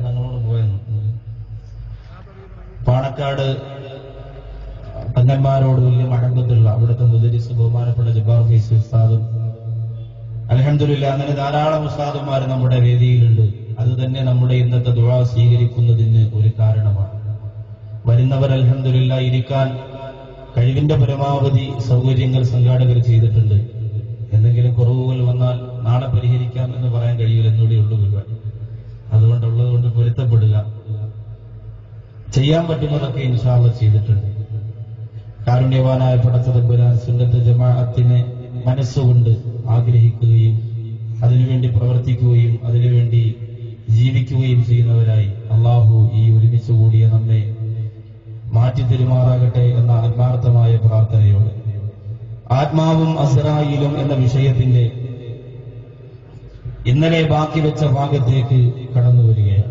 ഞങ്ങളോട് പോയെന്ന് പാണക്കാട് തങ്ങന്മാരോട് വലിയ മഴമ്പത്തുള്ള അവിടുത്തെ മുദരിസ് ബഹുമാനപ്പെട്ട ജബ്ബാർ ഫൈസി ഉസ്താദും അൽഹംദുലില്ലാഹ് അങ്ങനെ ധാരാളം ഉസ്താദുമാർ നമ്മുടെ വേദിയിലുണ്ട്. അത് തന്നെ നമ്മുടെ ഇന്നത്തെ ദുആ സ്വീകരിക്കുന്നതിന് ഒരു കാരണമാണ്. വരുന്നവർ അൽഹംദുലില്ലാഹ് ഇരിക്കാൻ കഴിവിന്റെ പരമാവധി സൗകര്യങ്ങൾ സംഘാടകർ ചെയ്തിട്ടുണ്ട്. എന്തെങ്കിലും കുറവുകൾ വന്നാൽ നാളെ പരിഹരിക്കാം എന്ന് പറയാൻ കഴിയില്ല എന്നൂടെ ഉള്ളു പരിപാടി. അതുകൊണ്ടുള്ളത് കൊണ്ട് പൊരുത്തപ്പെടുക. ചെയ്യാൻ പറ്റുന്നതൊക്കെ ഇൻഷാ അല്ലാഹ് ചെയ്തിട്ടുണ്ട്. കാരുണ്യവാനായ പടച്ച തമ്പുരാൻ സുന്നത്ത് ജമാഅത്തിനെ മനസ്സുകൊണ്ട് ആഗ്രഹിക്കുകയും അതിനുവേണ്ടി പ്രവർത്തിക്കുകയും അതിനുവേണ്ടി ജീവിക്കുകയും ചെയ്യുന്നവരായി അള്ളാഹു ഈ ഒരുമിച്ച് കൂടിയ നമ്മെ മാറ്റി തെരുമാറാകട്ടെ എന്ന ആത്മാർത്ഥമായ പ്രാർത്ഥനയോടെ ആത്മാവും അസ്റായിലും എന്ന വിഷയത്തിന്റെ ഇന്നലെ ബാക്കി വെച്ച ഭാഗത്തേക്ക് കടന്നു വരികയാണ്.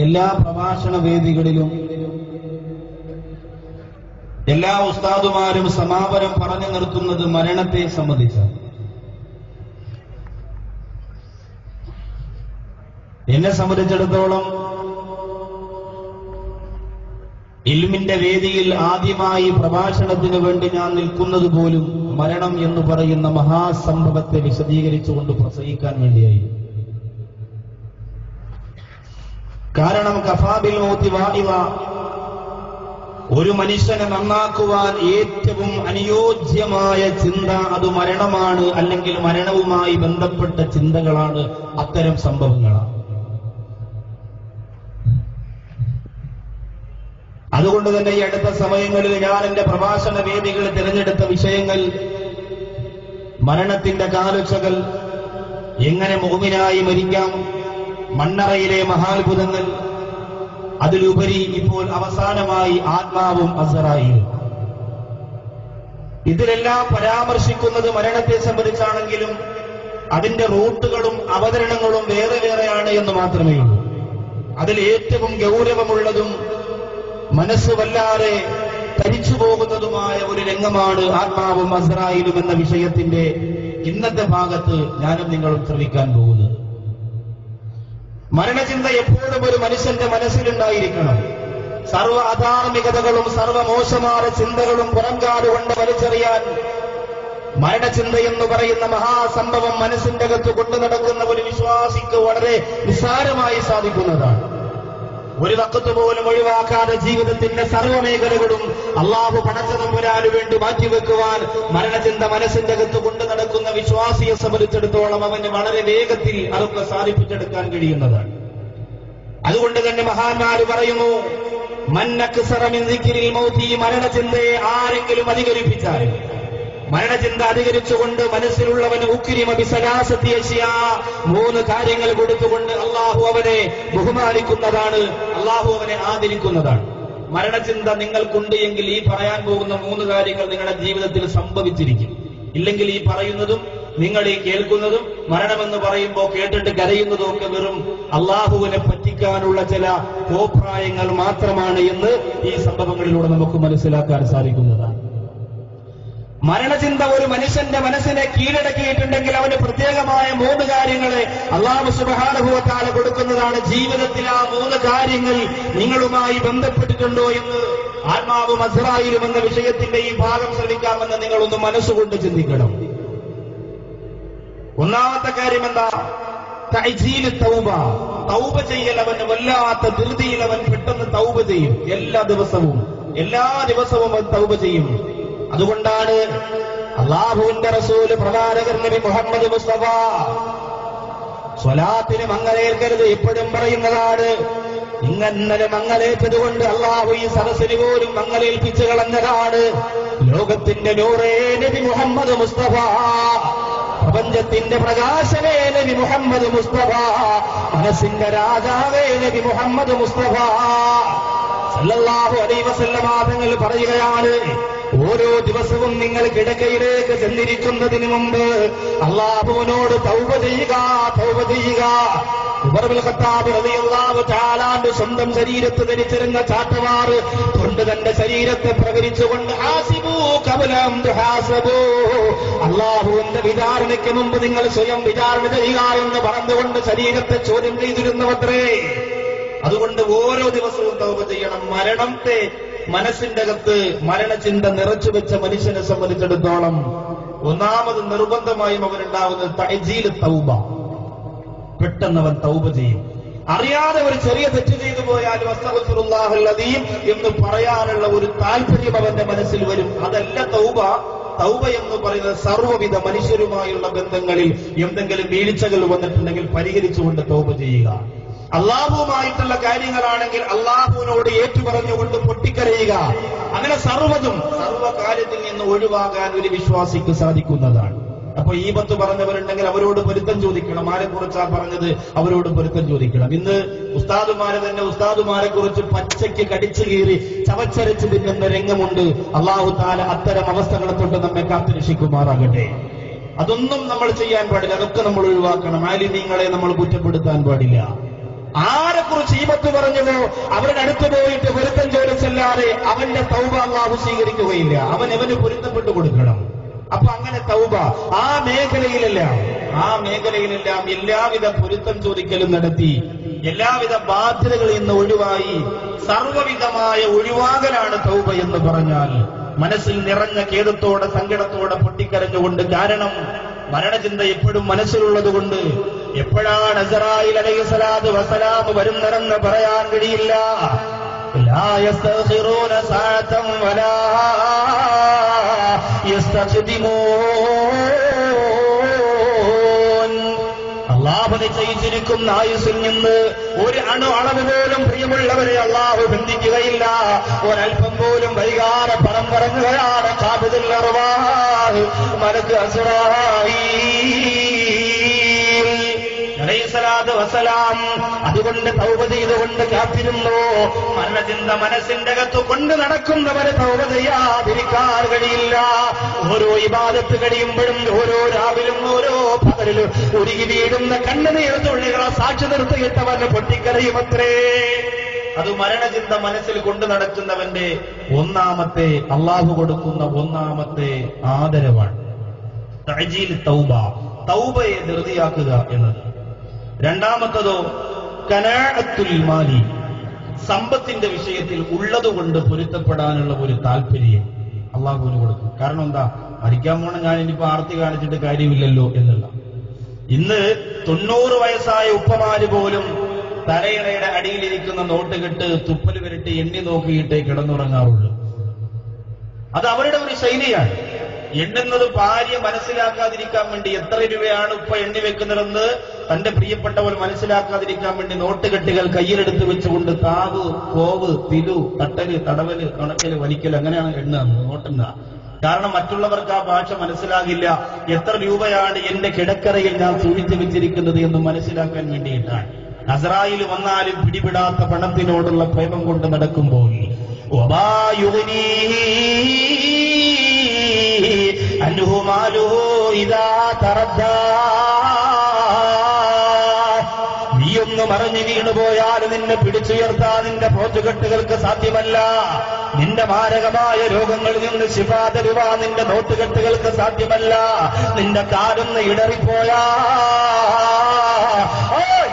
എല്ലാ പ്രഭാഷണ വേദികളിലും എല്ലാ ഉസ്താദുമാരും സമാപനം പറഞ്ഞു നിർത്തുന്നത് മരണത്തെ സംബന്ധിച്ചാണ്. എന്നെ സംബന്ധിച്ചിടത്തോളം ഇൽമിന്റെ വേദിയിൽ ആദ്യമായി പ്രഭാഷണത്തിന് വേണ്ടി ഞാൻ നിൽക്കുന്നത് പോലും മരണം എന്ന് പറയുന്ന മഹാസംഭവത്തെ വിശദീകരിച്ചുകൊണ്ട് പ്രസംഗിക്കാൻ വേണ്ടിയായിരുന്നു. കാരണം കഫാബിൽ മൗതി വാഇവ, ഒരു മനുഷ്യനെ നന്നാക്കുവാൻ ഏറ്റവും അനുയോജ്യമായ ചിന്ത അത് മരണമാണ്, അല്ലെങ്കിൽ മരണവുമായി ബന്ധപ്പെട്ട ചിന്തകളാണ്, അത്തരം സംഭവങ്ങളാണ്. അതുകൊണ്ട് തന്നെ ഈ അടുത്ത സമയങ്ങളിൽ ഞാൻ എന്റെ പ്രഭാഷണ വേദികൾ തിരഞ്ഞെടുത്ത വിഷയങ്ങൾ മരണത്തിന്റെ കാലുച്ചകൾ, എങ്ങനെ മുഅ്മിനായി മരിക്കാം, മണ്ണറയിലെ മഹാത്ഭുതങ്ങൾ, അതിലുപരി ഇപ്പോൾ അവസാനമായി ആത്മാവും അസ്റായിലും. ഇതിലെല്ലാം പരാമർശിക്കുന്നത് മരണത്തെ സംബന്ധിച്ചാണെങ്കിലും അതിന്റെ റൂട്ടുകളും അവതരണങ്ങളും വേറെ വേറെയാണ് എന്ന് മാത്രമേ ഉള്ളൂ. അതിൽ ഏറ്റവും ഗൗരവമുള്ളതും മനസ്സ് വല്ലാതെ തരിച്ചു പോകുന്നതുമായ ഒരു രംഗമാണ് ആത്മാവും അസ്റായിലും എന്ന വിഷയത്തിന്റെ ഇന്നത്തെ ഭാഗത്ത് ഞാനും നിങ്ങളും ശ്രമിക്കാൻ പോകുന്നത്. മരണചിന്ത എപ്പോഴും ഒരു മനുഷ്യന്റെ മനസ്സിലുണ്ടായിരിക്കണം. സർവ്വ അധാർമികതകളും സർവ്വ മോശമായ ചിന്തകളും പുറംകാടുകൊണ്ട് വലിച്ചെറിയാൻ മരണചിന്ത എന്ന് പറയുന്ന മഹാസംഭവം മനസ്സിന്റെ അകത്ത് കൊണ്ടു നടക്കുന്ന ഒരു വിശ്വാസിക്ക് വളരെ നിസ്സാരമായി സാധിക്കുന്നതാണ്. ഒരു വഖത്ത് പോലും ഒഴിവാക്കാതെ ജീവിതത്തിന്റെ സർവ്വമേഖലകളും അള്ളാഹു പടച്ച തമ്പുരാന് വേണ്ടി മാറ്റിവെക്കുവാൻ മരണചിന്ത മനസ്സിന്റെ അകത്ത് കൊണ്ടു നടക്കുന്ന വിശ്വാസിയെ സംബന്ധിച്ചിടത്തോളം അവന് വളരെ വേഗത്തിൽ അതൊക്കെ സാധിപ്പിച്ചെടുക്കാൻ കഴിയുന്നതാണ്. അതുകൊണ്ട് തന്നെ മഹാന്മാര് പറയുന്നു, മന്നക്സറ മിൻ ദിക്രിൽ മൗതി, മരണചിന്തയെ ആരെങ്കിലും അധികരിപ്പിച്ചാൽ, മരണചിന്ത അധികരിച്ചുകൊണ്ട് മനസ്സിലുള്ളവന് ഉക്രിമ ബിസലാസത്തി അശ്യാ, 3 കാര്യങ്ങൾ കൊടുത്തുകൊണ്ട് അള്ളാഹു അവനെ ബഹുമാനിക്കുന്നതാണ്, അള്ളാഹു അവനെ ആദരിക്കുന്നതാണ്. മരണചിന്ത നിങ്ങൾക്കുണ്ട് എങ്കിൽ ഈ പറയാൻ പോകുന്ന 3 കാര്യങ്ങൾ നിങ്ങളുടെ ജീവിതത്തിൽ സംഭവിച്ചിരിക്കും. ഇല്ലെങ്കിൽ ഈ പറയുന്നതും നിങ്ങൾ ഈ കേൾക്കുന്നതും മരണമെന്ന് പറയുമ്പോൾ കേട്ടിട്ട് കരയുന്നതും ഒക്കെ വെറും അള്ളാഹുവിനെ പറ്റിക്കാനുള്ള ചില കോപ്രായങ്ങൾ മാത്രമാണ് എന്ന് ഈ സംഭവങ്ങളിലൂടെ നമുക്ക് മനസ്സിലാക്കാൻ സാധിക്കുന്നതാണ്. മരണചിന്ത ഒരു മനുഷ്യന്റെ മനസ്സിനെ കീഴടക്കിയിട്ടുണ്ടെങ്കിൽ അവന് പ്രത്യേകമായ 3 കാര്യങ്ങളെ അല്ലാഹു സുബ്ഹാനഹു വ തആല കൊടുക്കുന്നതാണ്. ജീവിതത്തിൽ ആ 3 കാര്യങ്ങൾ നിങ്ങളുമായി ബന്ധപ്പെട്ടിട്ടുണ്ടോ എന്ന് ആത്മാവും അസ്റായിലും എന്ന വിഷയത്തിന്റെ ഈ ഭാഗം ശ്രമിക്കാമെന്ന് നിങ്ങളൊന്ന് മനസ്സുകൊണ്ട് ചിന്തിക്കണം. ഒന്നാമത്തെ കാര്യം എന്താ? തഅജീലു തൗബ. തൗബ ചെയ്യൽ അവന് വല്ലാത്ത ധൃതിയിൽ അവൻ പെട്ടെന്ന് തൗബ ചെയ്യും. എല്ലാ ദിവസവും അവൻ തൗബ ചെയ്യും. അതുകൊണ്ടാണ് അല്ലാഹുവിന്റെ റസൂൽ പ്രവാചകർ നബി മുഹമ്മദ് മുസ്തഫ സ്വലാത്തിന് മങ്ങലേൽക്കരുത് എപ്പോഴും പറയുന്നതാണ്. ഇങ്ങനെ മങ്ങലേറ്റതുകൊണ്ട് അല്ലാഹു ഈ സദസ്സിന് പോലും മങ്ങലേൽപ്പിച്ചു കളഞ്ഞതാണ്. ലോകത്തിന്റെ നൂറേ നബി മുഹമ്മദ് മുസ്തഫ, പ്രപഞ്ചത്തിന്റെ പ്രകാശമേ നബി മുഹമ്മദ് മുസ്തഫ, മനസ്സിന്റെ രാജാവേ നബി മുഹമ്മദ് മുസ്തഫ സല്ലല്ലാഹു അലൈഹി വസല്ലമ തങ്ങൾ പറയുകയാണ്, ഓരോ ദിവസവും നിങ്ങൾ കിടക്കയിലേക്ക് ചെന്നിരിക്കുന്നതിന് മുമ്പ് അല്ലാഹുവിനോട് തൗബ ചെയ്യുക. ഉമർ ഇബ്നുൽ ഖത്താബ് റളിയല്ലാഹു തആല സ്വന്തം ശരീരത്ത് ധരിച്ചിരുന്ന ചാട്ടവാറ് കൊണ്ട് തന്റെ ശരീരത്തെ പ്രകരിച്ചുകൊണ്ട് ഹാസിബൂ ഖബല അൻ തുഹാസബൂ, അല്ലാഹുവിന്റെ വിചാരണയ്ക്ക് മുമ്പ് നിങ്ങൾ സ്വയം വിചാരണ ചെയ്യുക എന്ന് പറഞ്ഞുകൊണ്ട് ശരീരത്തെ ചോദ്യം ചെയ്തിരുന്നവത്രേ. അതുകൊണ്ട് ഓരോ ദിവസവും തൗബ ചെയ്യണം. മരണത്തെ മനസ്സിന്റെ അകത്ത് മരണചിന്ത നിറച്ചു വെച്ച മനുഷ്യനെ സംബന്ധിച്ചിടത്തോളം ഒന്നാമത് നിർബന്ധമായും അവനുണ്ടാവുന്നത് തഅജീൽ തൗബ. പെട്ടെന്ന് അവൻ തൗബ ചെയ്യും. അറിയാതെ ഒരു ചെറിയ തെറ്റ് ചെയ്തു പോയാലും അസ്തഗ്ഫിറുല്ലാഹൽ അദീം എന്ന് പറയാനുള്ള ഒരു താല്പര്യം അവന്റെ മനസ്സിൽ വരും. അതല്ല തൗബ. തൗബ എന്ന് പറയുന്നത് സർവ്വവിധ മനുഷ്യരുമായുള്ള ബന്ധങ്ങളിൽ എന്തെങ്കിലും വീഴ്ചകൾ വന്നിട്ടുണ്ടെങ്കിൽ പരിഹരിച്ചുകൊണ്ട് തൗബ ചെയ്യുക. അള്ളാഹുവുമായിട്ടുള്ള കാര്യങ്ങളാണെങ്കിൽ അള്ളാഹുവിനോട് ഏറ്റുപറഞ്ഞുകൊണ്ട് പൊട്ടിക്കരയുക. അങ്ങനെ സർവ്വകാര്യത്തിൽ നിന്ന് ഒഴിവാകാൻ ഒരു വിശ്വാസിക്ക് സാധിക്കുന്നതാണ്. അപ്പൊ ഈബത്ത് പറഞ്ഞവരുണ്ടെങ്കിൽ അവരോട് പൊരുത്തം ചോദിക്കണം. ആരെക്കുറിച്ചാ പറഞ്ഞത് അവരോട് പൊരുത്തം ചോദിക്കണം. ഇന്ന് ഉസ്താദുമാരെ കുറിച്ച് പച്ചയ്ക്ക് കടിച്ചു കീറി ചവച്ചരച്ച് തിന്നുന്ന രംഗമുണ്ട്. അള്ളാഹു തആല അത്തരം അവസ്ഥകളെ തൊട്ട് നമ്മെ കാത്തുരക്ഷിക്കുമാറാകട്ടെ. അതൊന്നും നമ്മൾ ചെയ്യാൻ പാടില്ല. അതൊക്കെ നമ്മൾ ഒഴിവാക്കണം. ആലിമീങ്ങളെ നമ്മൾ കുറ്റപ്പെടുത്താൻ പാടില്ല. ആരെക്കുറിച്ച് ഈബത്ത് പറഞ്ഞതോ അവരുടെ അടുത്ത് പോയിട്ട് പൊരുത്തം ചോദിച്ചല്ലാതെ അവന്റെ തൗബ അല്ലാഹു സ്വീകരിക്കുകയില്ല. അവന് പൊരുത്തപ്പെട്ടു കൊടുക്കണം. അപ്പൊ അങ്ങനെ തൗബ ആ മേഖലയിലെല്ലാം എല്ലാവിധ പൊരുത്തം ചോദിക്കലും നടത്തി എല്ലാവിധ ബാധ്യതകളിൽ നിന്ന് ഒഴിവായി സർവ്വവിധമായ ഒഴിവാകലാണ് തൗബ എന്ന് പറഞ്ഞാൽ. മനസ്സിൽ നിറഞ്ഞ ഖേദത്തോടെ സങ്കടത്തോടെ പൊട്ടിക്കരഞ്ഞുകൊണ്ട്, കാരണം മരണചിന്ത എപ്പോഴും മനസ്സിലുള്ളതുകൊണ്ട് എപ്പോഴാണ് അസ്റായീൽ അലൈഹിസ്സലാത്തു വസ്സലാം വരുന്നതെന്ന് പറയാൻ കഴിയില്ല. ലാ യസ്തഖിറൂന സഅതൻ വലാ യസ്തഖ്ദിമൂൻ. അല്ലാഹു നിശ്ചയിച്ചിരിക്കുന്ന ആയുസ്സിൽ നിന്ന് ഒരു അളവ് പോലും പ്രിയമുള്ളവരെ അല്ലാഹു ബന്ധിക്കുകയില്ല. ഒരൽപ്പം പോലും വൈകാതെ പണം പറഞ്ഞുകയാണ് ഖാബിദുൽ അർവാഹ് മലക്ക് അസ്റായീൽ അലൈഹിസ്സലാത്തു വസ്സലാം. അതുകൊണ്ട് തൗബ ചെയ്തുകൊണ്ട് കാത്തിരുന്നു. മരണചിന്ത മനസ്സിന്റെ അകത്ത് കൊണ്ട് നടക്കുന്നവരെ തൗബ ചെയ്യാതിരിക്കാൻ കഴിയില്ല. ഓരോ ഇബാദത്ത് കഴിയുമ്പോഴും ഓരോ രാവിലും ഓരോ പകലിലും ഉരുകി വീഴുന്ന കണ്ണുനീർ തുള്ളികളെ സാക്ഷി നിർത്തിയിട്ടവന് പൊട്ടിക്കരയുമത്രേ. അത് മരണചിന്ത മനസ്സിൽ കൊണ്ടു നടക്കുന്നവന്റെ ഒന്നാമത്തെ അള്ളാഹു കൊടുക്കുന്ന ഒന്നാമത്തെ ആദരവാണ്. തഅജീൽ തൗബ, തൗബയെ ധൃതിയാക്കുക എന്നത്. രണ്ടാമത്തതോ ഖനാഅത്തുൽ മാലി, സമ്പത്തിന്റെ വിഷയത്തിൽ ഉള്ളതുകൊണ്ട് പൊരുത്തപ്പെടാനുള്ള ഒരു താല്പര്യം അള്ളാഹുവിന് കൊടുക്കും. കാരണം എന്താ, മരിക്കാൻ പോണ ഞാൻ ഇനിയിപ്പോ ആർത്തി കാണിച്ചിട്ട് കാര്യമില്ലല്ലോ എന്നുള്ള. ഇന്ന് 90 വയസ്സായ ഉപ്പമാര് പോലും തലയിണയുടെ അടിയിലിരിക്കുന്ന നോട്ട് കെട്ട് തുപ്പല് വരട്ടി എണ്ണി നോക്കിയിട്ടേ കിടന്നുറങ്ങാറുള്ളൂ. അത് അവരുടെ ഒരു ശൈലിയാണ്. എണ്ണുന്നത് ഭാര്യ മനസ്സിലാക്കാതിരിക്കാൻ വേണ്ടി, എത്ര രൂപയാണ് ഉപ്പ എണ്ണി വെക്കുന്നതെന്ന് തന്റെ പ്രിയപ്പെട്ടവർ മനസ്സിലാക്കാതിരിക്കാൻ വേണ്ടി നോട്ടുകെട്ടുകൾ കയ്യിലെടുത്ത് വെച്ചുകൊണ്ട് താവ്, കോവ്, തിലു, തട്ടല്, തടവല്, തുണക്കല്, വലിക്കല്, അങ്ങനെയാണ് എണ്ണുക, നോട്ടുന്ന. കാരണം മറ്റുള്ളവർക്ക് ആ ഭാഷ മനസ്സിലാകില്ല. എത്ര രൂപയാണ് എന്റെ കിടക്കറയിൽ ഞാൻ സൂക്ഷിച്ചു വെച്ചിരിക്കുന്നത് എന്ന് മനസ്സിലാക്കാൻ വേണ്ടിയിട്ടാണ്. അസ്റായീൽ വന്നാലും പിടിപിടാത്ത പണത്തിനോടുള്ള പ്രേമം കൊണ്ട് നടക്കുമ്പോൾ നീയൊന്ന് മറിഞ്ഞു വീണുപോയാൽ നിന്നെ പിടിച്ചുയർത്താൻ നിന്റെ പോറ്റുകെട്ടുകൾക്ക് സാധ്യമല്ല. നിന്റെ മാരകമായ രോഗങ്ങളിൽ നിന്ന് ശിഫ തരുവാൻ നിന്റെ നോട്ടുകെട്ടുകൾക്ക് സാധ്യമല്ല. നിന്റെ കാലൊന്ന് ഇടറിപ്പോയാ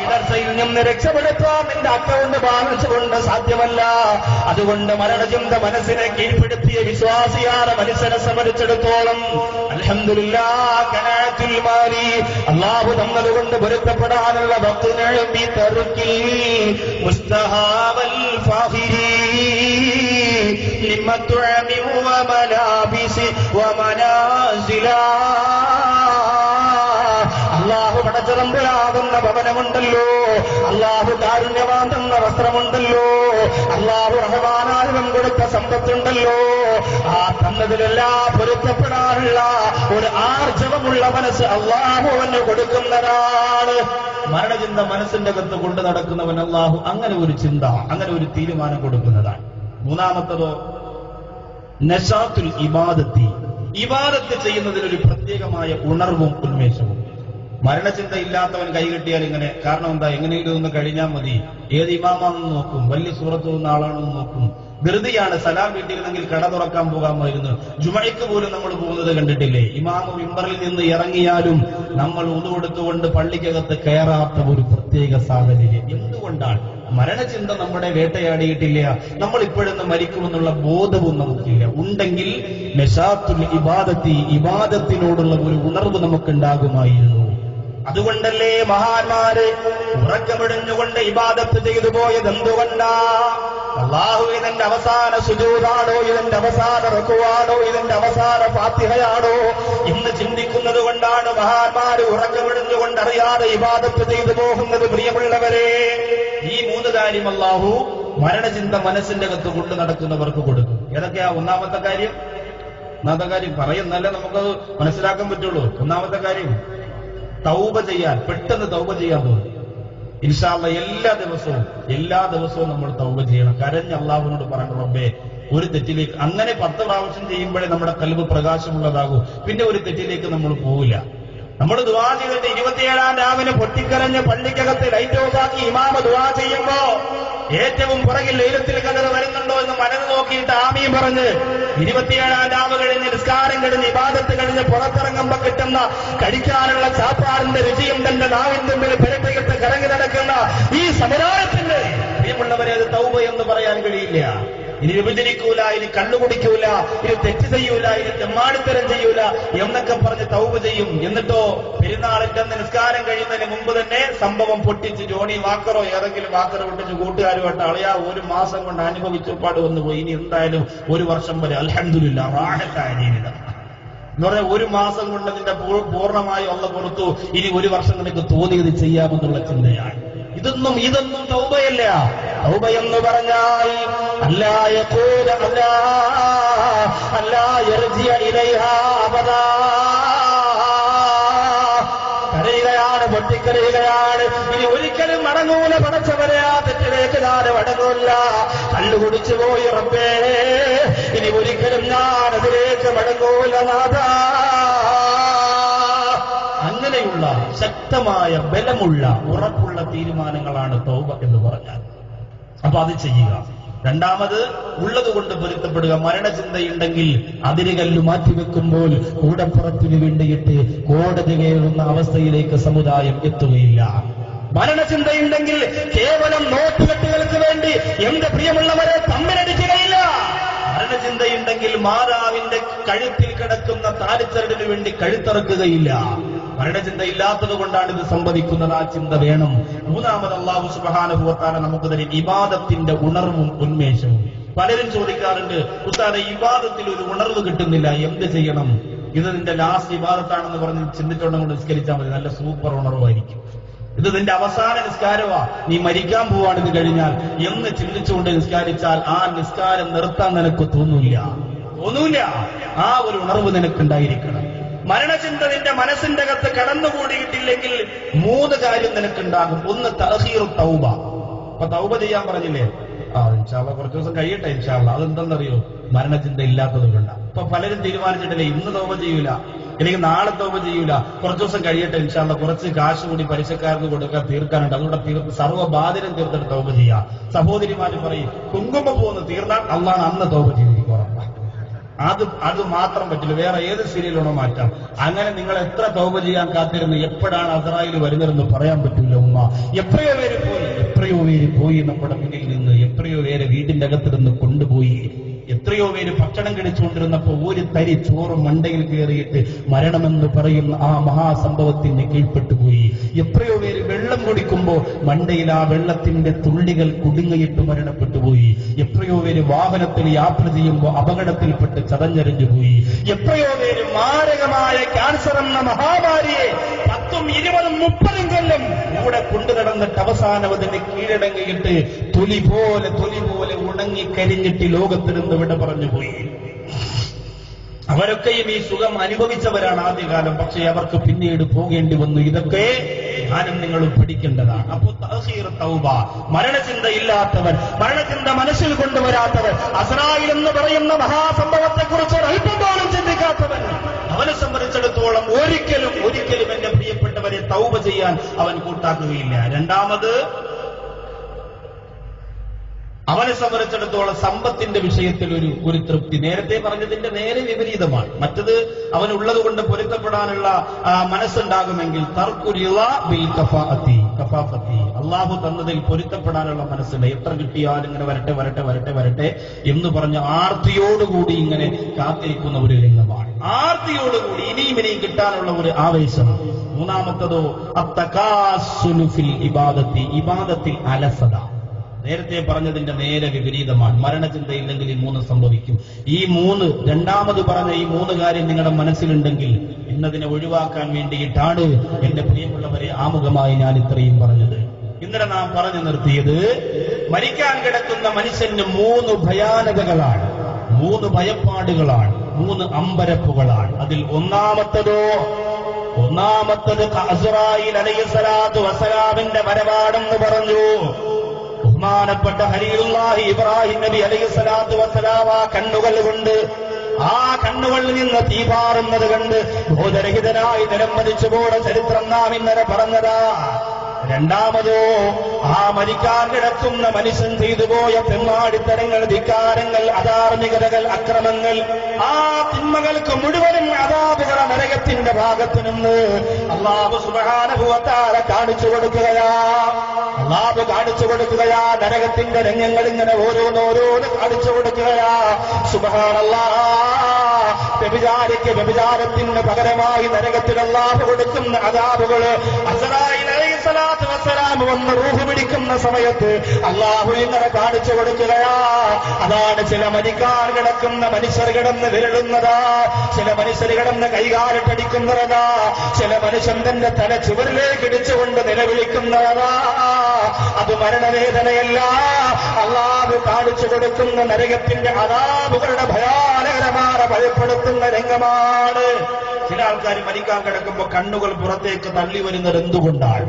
ഇടർച്ചയിൽ നിന്ന് രക്ഷപ്പെടുത്താൻ നിന്റെ അക്കൗണ്ട് ബാലൻസ് കൊണ്ട് സാധ്യമല്ല. അതുകൊണ്ട് മരണചിന്ത മനസ്സിനെ കീഴ്പ്പെടുത്തിയ വിശ്വാസിയായ മനുഷ്യനെ സംബന്ധിച്ചിടത്തോളം അൽഹംദുലില്ലാഹ് ഖനാഅത്തുൽ മാലി അല്ലാഹു തന്നതുകൊണ്ട് പൊരുത്തപ്പെടാനുള്ള വഖ്തുനബി തർക്കി മുസ്തഹാബൽ ഫാഖിരി ലിമത്തുഅമി വമലാബിസി വമനാസിലാ. അല്ലാഹു പടച്ചതമ്പുരാകുന്ന ഭവനമുണ്ടല്ലോ, അല്ലാഹു കാരുണ്യവാൻ തന്ന വസ്ത്രമുണ്ടല്ലോ, അല്ലാഹു റഹ്മാനായവൻ കൊടുത്ത സമ്പത്തുണ്ടല്ലോ. ആ തന്നതിലെല്ലാം പൊരുത്തപ്പെടാനുള്ള ഒരു ആർജവമുള്ള മനസ്സ് അല്ലാഹു അവന് കൊടുക്കുന്നതാണ്. മരണചിന്ത മനസ്സിന്റെ അകത്ത് കൊണ്ടു നടക്കുന്നവൻ അല്ലാഹു അങ്ങനെ ഒരു ചിന്ത, അങ്ങനെ ഒരു തീരുമാനം കൊടുക്കുന്നതാണ്. മൂന്നാമത്തതോ നശാത്തുൽ ഇബാദത്തി, ഇബാദത്ത് ചെയ്യുന്നതിനൊരു പ്രത്യേകമായ ഉണർവും ഉന്മേഷവും. മരണചിന്ത ഇല്ലാത്തവൻ കൈ കിട്ടിയാൽ ഇങ്ങനെ, കാരണം എന്താ, എങ്ങനെയെങ്കിലും ഒന്ന് കഴിഞ്ഞാൽ മതി, ഏത് ഇമാമാണെന്ന് നോക്കും, വലിയ സൂറത്ത് പോകുന്ന ആളാണെന്ന് നോക്കും. ധൃതിയാണ്. സലാം വീട്ടിയിരുന്നെങ്കിൽ കട തുറക്കാൻ പോകാമായിരുന്നു. ജുമയ്ക്ക് പോലും നമ്മൾ പോകുന്നത് കണ്ടിട്ടില്ലേ? ഇമാമ മിമ്പറിൽ നിന്ന് ഇറങ്ങിയാലും നമ്മൾ ഉദു കൊടുത്തുകൊണ്ട് പള്ളിക്കകത്ത് കയറാത്ത ഒരു പ്രത്യേക സാഹചര്യം. എന്തുകൊണ്ടാണ്? മരണചിന്ത നമ്മുടെ വേട്ടയാടിയിട്ടില്ല. നമ്മൾ ഇപ്പോഴൊന്ന് മരിക്കുമെന്നുള്ള ബോധവും നമുക്കില്ല. ഉണ്ടെങ്കിൽ നശാത്തുൽ ഇബാദത്തി, ഇബാദത്തിനോടുള്ള ഒരു ഉണർവ് നമുക്കുണ്ടാകുമായിരുന്നു. അതുകൊണ്ടല്ലേ മഹാന്മാര് ഉറക്കമിടിഞ്ഞുകൊണ്ട് ഇബാദത്ത് ചെയ്തു പോയത്? എന്തുകൊണ്ടാ? അല്ലാഹു ഇതെന്റെ അവസാന സുജൂദാണോ, ഇതെന്റെ അവസാന റുകുവാണോ, ഇതെന്റെ അവസാന ഫാത്തിഹയാണോ എന്ന് ചിന്തിക്കുന്നത് കൊണ്ടാണ് മഹാന്മാര് ഉറക്കമിടിഞ്ഞുകൊണ്ട് അറിയാതെ ഇബാദത്ത് ചെയ്തു പോകുന്നത്. പ്രിയമുള്ളവരെ, ഈ 3 കാര്യം അല്ലാഹു മരണചിന്ത മനസ്സിന്റെ അകത്ത് കൊണ്ടു നടക്കുന്നവർക്ക് കൊടുക്കും. ഏതൊക്കെയാ? ഒന്നാമത്തെ കാര്യം പറയുന്നല്ലേ നമുക്കത് മനസ്സിലാക്കാൻ പറ്റുള്ളൂ. ഒന്നാമത്തെ കാര്യം തൗബ ചെയ്യാൻ, പെട്ടെന്ന് തൗബ ചെയ്യാൻ തോന്നും. ഇൻഷാ അല്ലാഹ് എല്ലാ ദിവസവും നമ്മൾ തൗബ ചെയ്യണം. കരഞ്ഞ് അല്ലാഹുവിനോട് പറയണം, റബ്ബേ ഒരു തെറ്റിലേക്ക്. അങ്ങനെ 10 പ്രാവശ്യം ചെയ്യുമ്പോഴേ നമ്മുടെ കൽബ് പ്രകാശമുള്ളതാകൂ. പിന്നെ ഒരു തെറ്റിലേക്ക് നമ്മൾ പോവില്ല. നമ്മൾ ദുആ ചെയ്തിട്ട് 27-ാം രാവിലെ പൊട്ടിക്കരഞ്ഞ് പള്ളിക്കകത്ത് ലൈറ്റ് ഓഫാക്കി ഇമാമ ദുആ ചെയ്യുമ്പോ ഏറ്റവും പുറകിൽ ലൈലത്തുൽ ഖദർ വരുന്നുണ്ടോ എന്ന് മനസ്സ് നോക്കിയിട്ട് ആമീൻ പറഞ്ഞ് 27-ാം രാവ് കഴിഞ്ഞ് നിസ്കാരം കഴിഞ്ഞ് ഇബാദത്ത് കഴിഞ്ഞ് പുറത്തിറങ്ങുമ്പോ കിട്ടുന്ന കഴിക്കാനുള്ള ചാപ്പാടിന്റെ രുചിയും തന്റെ നാവിന്റെ മുമ്പിൽ പെരട്ടയിട്ട് കറങ്ങി നടക്കുന്ന ഈ സമുദായത്തിന്റെ പ്രിയമുള്ളവരെ, അത് തൗബ എന്ന് പറയാൻ കഴിയില്ല. ഇനി വിഭജിക്കൂല, ഇനി കണ്ണുകുടിക്കൂല, ഇനി തെറ്റ് ചെയ്യൂല, ഇനി തെമ്മാടിത്തരം ചെയ്യൂല എന്നൊക്കെ പറഞ്ഞ് തൗബ ചെയ്യും. എന്നിട്ടോ പെരുന്നാളിന്റെ നിസ്കാരം കഴിയുന്നതിന് മുമ്പ് തന്നെ സംഭവം പൊട്ടിച്ച് ജോണി വാക്കറോ ഏതെങ്കിലും വാക്കറോ പൊട്ടിച്ച് കൂട്ടുകാരുമായിട്ട് അളയാ 1 മാസം കൊണ്ട് അനുഭവിച്ചുപാട് വന്നു പോയി. ഇനി എന്തായാലും 1 വർഷം വരെ അൽഹംദുലില്ലാഹ് റാഹത്തായ ജീവിതം എന്ന് പറഞ്ഞാൽ 1 മാസം കൊണ്ട് നിന്റെ പൂർണ്ണമായി അല്ലാഹു കൊടുത്തു. ഇനി 1 വർഷം നിനക്ക് തോന്നിയത് ചെയ്യാമെന്നുള്ള ചിന്തയാണ്. ഇതൊന്നും തൗബയല്ല. തൗബ എന്ന് പറഞ്ഞാൽ അല്ലാ യഖൂല അല്ലാ യർജിഅ ഇലൈഹാ അബദാ. കരയുകയാണ്, പൊട്ടിക്കരയുകയാണ്. ഇനി ഒരിക്കലും മടങ്ങൂല പടച്ചവരെ, ആ തെറ്റിലേക്ക് ഞാൻ മടങ്ങൂല്ല. കള്ളു കുടിച്ചു പോയി റബ്ബേ, ഇനി ഒരിക്കലും ഞാൻ അതിലേക്ക് മടങ്ങൂല നാഥാ. അങ്ങനെയുള്ള ശക്തമായ ബലമുള്ള ഉറപ്പുള്ള തീരുമാനങ്ങളാണ് തൗബ എന്ന് പറഞ്ഞാൽ. അപ്പൊ അത് ചെയ്യുക. രണ്ടാമത് ഉള്ളതുകൊണ്ട് പൊരുത്തപ്പെടുക. മരണചിന്തയുണ്ടെങ്കിൽ അതിരുകല്ല് മാറ്റിവെക്കുമ്പോൾ കൂടപ്പുറത്തിന് വേണ്ടിയിട്ട് കോടതി കയറുന്ന അവസ്ഥയിലേക്ക് സമുദായം എത്തുകയില്ല. മരണചിന്തയുണ്ടെങ്കിൽ കേവലം നോട്ടുകെട്ടുകൾക്ക് വേണ്ടി എന്റെ പ്രിയമുള്ളവരെ തമ്മിലടിക്കുകയില്ല. മരണചിന്തയുണ്ടെങ്കിൽ മാതാവിന്റെ കഴുത്തിൽ കിടക്കുന്ന താലിച്ചരടിന് വേണ്ടി കഴുത്തറക്കുകയില്ല. മരണചിന്ത ഇല്ലാത്തത് കൊണ്ടാണ് ഇത് സംഭവിക്കുന്നത്. ആ ചിന്ത വേണം. മൂന്നാമത് അല്ലാഹു സുബ്ഹാനഹു വ തആല നമുക്ക് തരും ഇബാദത്തിന്റെ ഉണർവും ഉന്മേഷവും. പലരും ചോദിക്കാറുണ്ട്, ഉസ്താദേ ഇബാദത്തിൽ ഒരു ഉണർവ് കിട്ടുന്നില്ല, എന്ത് ചെയ്യണം? ഇത് നിന്റെ ലാസ്റ്റ് ഇബാദത്താണെന്ന് പറഞ്ഞ് ചിന്തിച്ചുകൊണ്ട് നിസ്കരിച്ചാൽ മതി, നല്ല സൂപ്പർ ഉണർവായിരിക്കും. ഇത് നിന്റെ അവസാന നിസ്കാരമാ, നീ മരിക്കാൻ പോവാണ് ഇത് കഴിഞ്ഞാൽ എന്ന് ചിന്തിച്ചുകൊണ്ട് നിസ്കാരിച്ചാൽ ആ നിസ്കാരം നിർത്താൻ നിനക്ക് തോന്നൂല. ആ ഒരു ഉണർവ് നിനക്കുണ്ടായിരിക്കണം. മരണചിന്ത നിന്റെ മനസ്സിന്റെ അകത്ത് കടന്നുകൂടിയിട്ടില്ലെങ്കിൽ 3 കാര്യം നിനക്കുണ്ടാകും. ഒന്ന് തഅഖീറു തൗബ. അപ്പൊ തൗബ ചെയ്യാൻ പറഞ്ഞില്ലേ, ഇൻഷാ അല്ലാഹ് കുറച്ച് ദിവസം കഴിയട്ടെ ഇൻഷാ അല്ലാഹ്. അതെന്തെന്നറിയോ? മരണചിന്ത ഇല്ലാത്തത് കൊണ്ടാണ്. ഇപ്പൊ പലരും തീരുമാനിച്ചിട്ടില്ലേ, ഇന്ന് തൗബ ചെയ്യൂല, അല്ലെങ്കിൽ നാളെ തൗബ ചെയ്യൂല, കുറച്ച് ദിവസം കഴിയട്ടെ ഇൻഷാ അല്ലാഹ്, കുറച്ച് കാശ് കൂടി പലിശക്കാർക്ക് കൊടുക്കാൻ തീർക്കാനുണ്ട്, അതുകൊണ്ട് സർവ്വബാധിരം തീർത്തിട്ട് തൗബ ചെയ്യാം. സഹോദരിമാര് പറയും, കുങ്കുമം പോകുന്ന തീർന്നാൽ അള്ളാണ് അന്ന് തൗബ ചെയ്തിരിക്കും. അത് മാത്രം പറ്റില്ല, വേറെ ഏത് സീരിയലാണോ മാറ്റാം. അങ്ങനെ നിങ്ങൾ എത്ര തൗബ ചെയ്യാൻ കാത്തിരുന്ന് എപ്പോഴാണ് അസ്രായേൽ വരുന്നതെന്ന് പറയാൻ പറ്റില്ല ഉമ്മ. എത്രയോ പേര് പോയി നമ്മുടെ മുന്നിൽ നിന്ന്, എത്രയോ പേര് വീടിന്റെ അകത്തിരുന്ന് കൊണ്ടുപോയി. എത്രയോ പേര് ഭക്ഷണം കഴിച്ചുകൊണ്ടിരുന്നപ്പോ ഒരു തരി ചോറ് മണ്ടയിൽ കയറിയിട്ട് മരണമെന്ന് പറയുന്ന ആ മഹാസംഭവത്തിന് കീഴ്പ്പെട്ടുപോയി. എത്രയോ പേര് വെള്ളം കുടിക്കുമ്പോ മണ്ടയിൽ ആ വെള്ളത്തിന്റെ തുള്ളികൾ കുടുങ്ങിയിട്ട് മരണപ്പെട്ടുപോയി. എത്രയോ പേര് വാഹനത്തിൽ യാത്ര ചെയ്യുമ്പോൾ അപകടത്തിൽപ്പെട്ട് ചതഞ്ഞെറിഞ്ഞുപോയി. എത്രയോ പേര് മാരകമായ ക്യാൻസർ എന്ന മഹാമാരിയെ 10, 20, 30 കൊല്ലം കൂടെ കൊണ്ടു നടന്നിട്ട് അവസാനം അതിന് കീഴടങ്ങിയിട്ട് തൊലി പോലെ ഉണങ്ങിക്കരിഞ്ഞിട്ട് ലോകത്തിരുന്ന് ഇവിടെ പറഞ്ഞുപോയി. അവരൊക്കെയും ഈ സുഖം അനുഭവിച്ചവരാണ് ആദ്യകാലം, പക്ഷേ അവർക്ക് പിന്നീട് പോകേണ്ടി വന്നു. ഇതൊക്കെ ഞാനും നിങ്ങളും പഠിക്കേണ്ടതാണ്. അപ്പോ തഅഖീർ തൗബ, മരണചിന്ത ഇല്ലാത്തവൻ, മരണചിന്ത മനസ്സിൽ കൊണ്ടുവരാത്തവൻ, അസ്രായേൽ എന്ന് പറയുന്ന മഹാസംഭവത്തെക്കുറിച്ച് അല്പം പോലും ചിന്തിക്കാത്തവൻ, അവനെ സംബന്ധിച്ചിടത്തോളം ഒരിക്കലും എന്റെ പ്രിയപ്പെട്ടവൻ മരിക്കുന്നവരെ തൗബ ചെയ്യാൻ അവൻ കൂട്ടാക്കുകയില്ല. രണ്ടാമത്, അവനെ സംബന്ധിച്ചിടത്തോളം സമ്പത്തിന്റെ വിഷയത്തിൽ ഒരു തൃപ്തി. നേരത്തെ പറഞ്ഞതിന്റെ നേരെ വിപരീതമാണ്. മറ്റത് അവനുള്ളത് കൊണ്ട് പൊരുത്തപ്പെടാനുള്ള മനസ്സുണ്ടാകുമെങ്കിൽ കഫാഫത്തി, അള്ളാഹു തന്നതിൽ പൊരുത്തപ്പെടാനുള്ള മനസ്സുണ്ട്. എത്ര കിട്ടിയാലും ഇങ്ങനെ വരട്ടെ വരട്ടെ വരട്ടെ വരട്ടെ എന്ന് പറഞ്ഞ ആർത്തിയോടുകൂടി ഇങ്ങനെ കാത്തിരിക്കുന്ന ഒരു രംഗമാണ്. ആർത്തിയോടുകൂടി ഇനിയും ഇനിയും കിട്ടാനുള്ള ഒരു ആവേശം. മൂന്നാമത്തതോ അത്തകാസുലു ഫിൽ ഇബാദത്തി, ഇബാദത്തിൽ അലസത. നേരത്തെ പറഞ്ഞതിന്റെ നേരെ വിപരീതമാണ്. മരണചിന്തയില്ലെങ്കിൽ ഈ മൂന്ന് സംഭവിക്കും. ഈ മൂന്ന്, രണ്ടാമത് പറഞ്ഞ ഈ മൂന്ന് കാര്യം നിങ്ങളുടെ മനസ്സിലുണ്ടെങ്കിൽ ഇന്നതിനെ ഒഴിവാക്കാൻ വേണ്ടിയിട്ടാണ് എന്റെ പ്രിയമുള്ളവരെ ആമുഖമായി ഞാൻ ഇത്രയും പറഞ്ഞത്. ഇന്നലെ നാം പറഞ്ഞു നിർത്തിയത്, മരിക്കാൻ കിടക്കുന്ന മനുഷ്യന് മൂന്ന് ഭയാനകതകളാണ്, മൂന്ന് ഭയപ്പാടുകളാണ്, മൂന്ന് അമ്പരപ്പുകളാണ്. അതിൽ ഒന്നാമത്തത് അസ്റായീൽ അലൈഹിസ്സലാത്തു വസ്സലാമിന്റെ വരവാടെന്ന് പറഞ്ഞു. ബഹുമാനപ്പെട്ട ഖലീലുല്ലാഹി ഇബ്രാഹിം നബി അലൈഹിസ്സലാത്തു വസ്സലാം ആ കണ്ണുകൾ കൊണ്ട്, ആ കണ്ണുകളിൽ നിന്ന് തീപാറുന്നത് കണ്ട് ബോധരഹിതനായി നിലംപതിച്ചു പോയ ചരിത്രം നാം ഇന്നലെ പറഞ്ഞതാ. രണ്ടാമതോ, ആ മരിക്കാൻ കിടക്കുന്ന മനുഷ്യൻ ചെയ്തു പോയ തെമ്മാടിത്തരങ്ങൾ, ധിക്കാരങ്ങൾ, അധാർമികതകൾ, അക്രമങ്ങൾ, ആ തിന്മകൾക്ക് മുഴുവനും അദാബുകളെ നരകത്തിന്റെ ഭാഗത്തു നിന്ന് അല്ലാഹു സുബ്ഹാനഹു വ തആല കാണിച്ചു കൊടുക്കുകയാ. അല്ലാഹു കാണിച്ചു കൊടുക്കുകയാ. നരകത്തിന്റെ രംഗങ്ങൾ ഇങ്ങനെ ഓരോന്നോരോന്ന് കാണിച്ചു കൊടുക്കുകയാ. സുബ്ഹാനല്ലാഹ്. വ്യഭിചാരിക്ക് വ്യഭിചാരത്തിന് പകരമായി നരകത്തിൽ അല്ലാഹു കൊടുക്കുന്ന അദാബുകൾ. അസ്റായീൽ അലൈഹിസ്സലാത്തു വസ്സലാം വന്ന് റൂഹ് പിടിക്കുന്ന സമയത്ത് അല്ലാഹു ഇങ്ങനെ കാണിച്ചു കൊടുക്കുകയാ. അതാണ് ചില മരിക്കാൻ കിടക്കുന്ന മനുഷ്യർ കിടന്ന് വിരളുന്നതാ, ചില മനുഷ്യർ കിടന്ന് കൈകാലിട്ടടിക്കുന്നതാ, ചില മനുഷ്യൻ തന്റെ തല ചുവരിലേക്ക് ഇടിച്ചുകൊണ്ട് നിലവിളിക്കുന്നതാ. അത് മരണവേദനയല്ല, അല്ലാഹു കാണിച്ചു കൊടുക്കുന്ന നരകത്തിന്റെ അദാബുകളുടെ ഭയാനകരമായ ഭയപ്പെടുത്തുന്ന രംഗമാണ്. ചില ആൾക്കാർ മരിക്കാൻ കിടക്കുമ്പോൾ കണ്ണുകൾ പുറത്തേക്ക് തള്ളി വരുന്നത് എന്തുകൊണ്ടാണ്?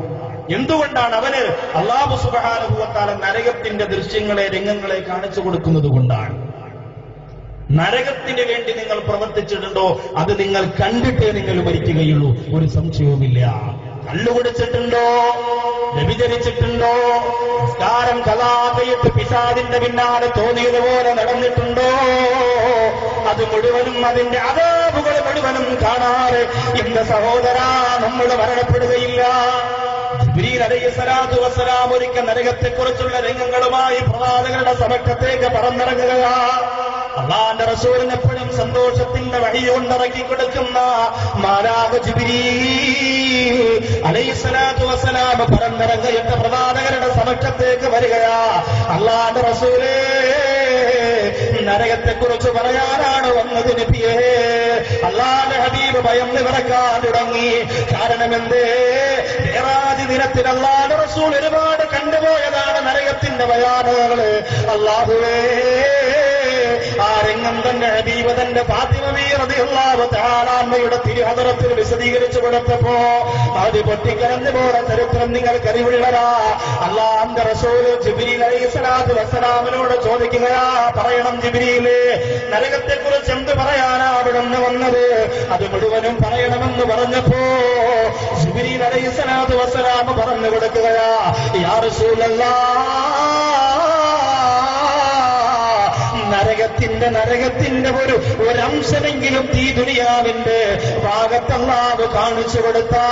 അവന് അല്ലാഹു സുബ്ഹാനഹു വ തആല നരകത്തിന്റെ ദൃശ്യങ്ങളെ, രംഗങ്ങളെ കാണിച്ചു കൊടുക്കുന്നത് കൊണ്ടാണ്. നരകത്തിന് വേണ്ടി നിങ്ങൾ പ്രവർത്തിച്ചിട്ടുണ്ടോ? അത് നിങ്ങൾ കണ്ടിട്ടേ നിങ്ങൾ മരിക്കുകയുള്ളൂ, ഒരു സംശയവുമില്ല. കള്ളുകുടിച്ചിട്ടുണ്ടോ? വ്യഭിചരിച്ചിട്ടുണ്ടോ? നിസ്കാരം കലാപയിട്ട് പിശാചിന്റെ പിന്നാലെ തോന്നിയതുപോലെ നടന്നിട്ടുണ്ടോ? അത് മുഴുവനും, അതിന്റെ അദാബുകൾ മുഴുവനും കാണാറ് എന്റെ സഹോദരാ നമ്മൾ മരണപ്പെടുകയില്ല. ജിബ്രീൽ അലൈഹിസ്സലാത്തു വസ്സലാം ഒരിക്കൽ നരകത്തെക്കുറിച്ചുള്ള രംഗങ്ങളുമായി പ്രവാചകരുടെ സമക്ഷത്തേക്ക് പറന്നിറങ്ങുക. അല്ലാഹുവിന്റെ റസൂലിന് എപ്പോഴും സന്തോഷത്തിന്റെ വഴിയുണ്ടിറക്കി കൊടുക്കുന്ന മാലാഖ ജിബ്രീൽ അലൈഹിസ്സലാത്തു വസ്സലാം പറന്നിറങ്ങിയിട്ട് പ്രവാചകരുടെ സമക്ഷത്തേക്ക് വരികയാ. അല്ലാഹുവിന്റെ റസൂലേ, നരകത്തെക്കുറിച്ച് പറയാനാണ് വന്നത് നബിയേ. അല്ലാഹുവിന്റെ ഹബീബ് ഭയം നിറക്കാൻ തുടങ്ങി. കാരണമെന്തേ? മേറാജ് ദിനത്തിൽ അല്ലാഹുവിന്റെ റസൂൽ ഒരുപാട് കണ്ടുപോയതാണ് നരകത്തിന്റെ ഭയാനകകള്. അല്ലാഹുവേ, ആ രംഗം തന്നെ ഹബീബ് തന്റെ ഫാത്തിമ റളിയല്ലാഹു തആല അൻഹയുടെ തിരുഹദറത്തിൽ വിശദീകരിച്ചു കൊടുത്തപ്പോ അത് പൊട്ടിക്കരഞ്ഞു പോയ ചരിത്രം നിങ്ങൾക്ക് അറിവുള്ളതാ. അല്ലാഹുവിന്റെ റസൂൽ ജിബ്രീൽ അലൈഹിസ്സലാത്തു വസ്സലാമിനോട് ചോദിക്കുകയാ, പറയണം ജിബ്രീലേ, നരകത്തെക്കുറിച്ച് എന്ത് പറയാനാ അവിടുന്ന് വന്നത്? അത് മുഴുവനും പറയണമെന്ന് പറഞ്ഞപ്പോ ജിബ്രീൽ അലൈഹിസ്സലാത്തു വസ്സലാം പറഞ്ഞു കൊടുക്കുകയാ, യാ റസൂലല്ലാഹ്, നരകത്തിന്റെ ഒരംശമെങ്കിലും ഈ ദുനിയാവിന്റെ ഭാഗത്ത് അല്ലാഹു കാണിച്ചു കൊടുത്താ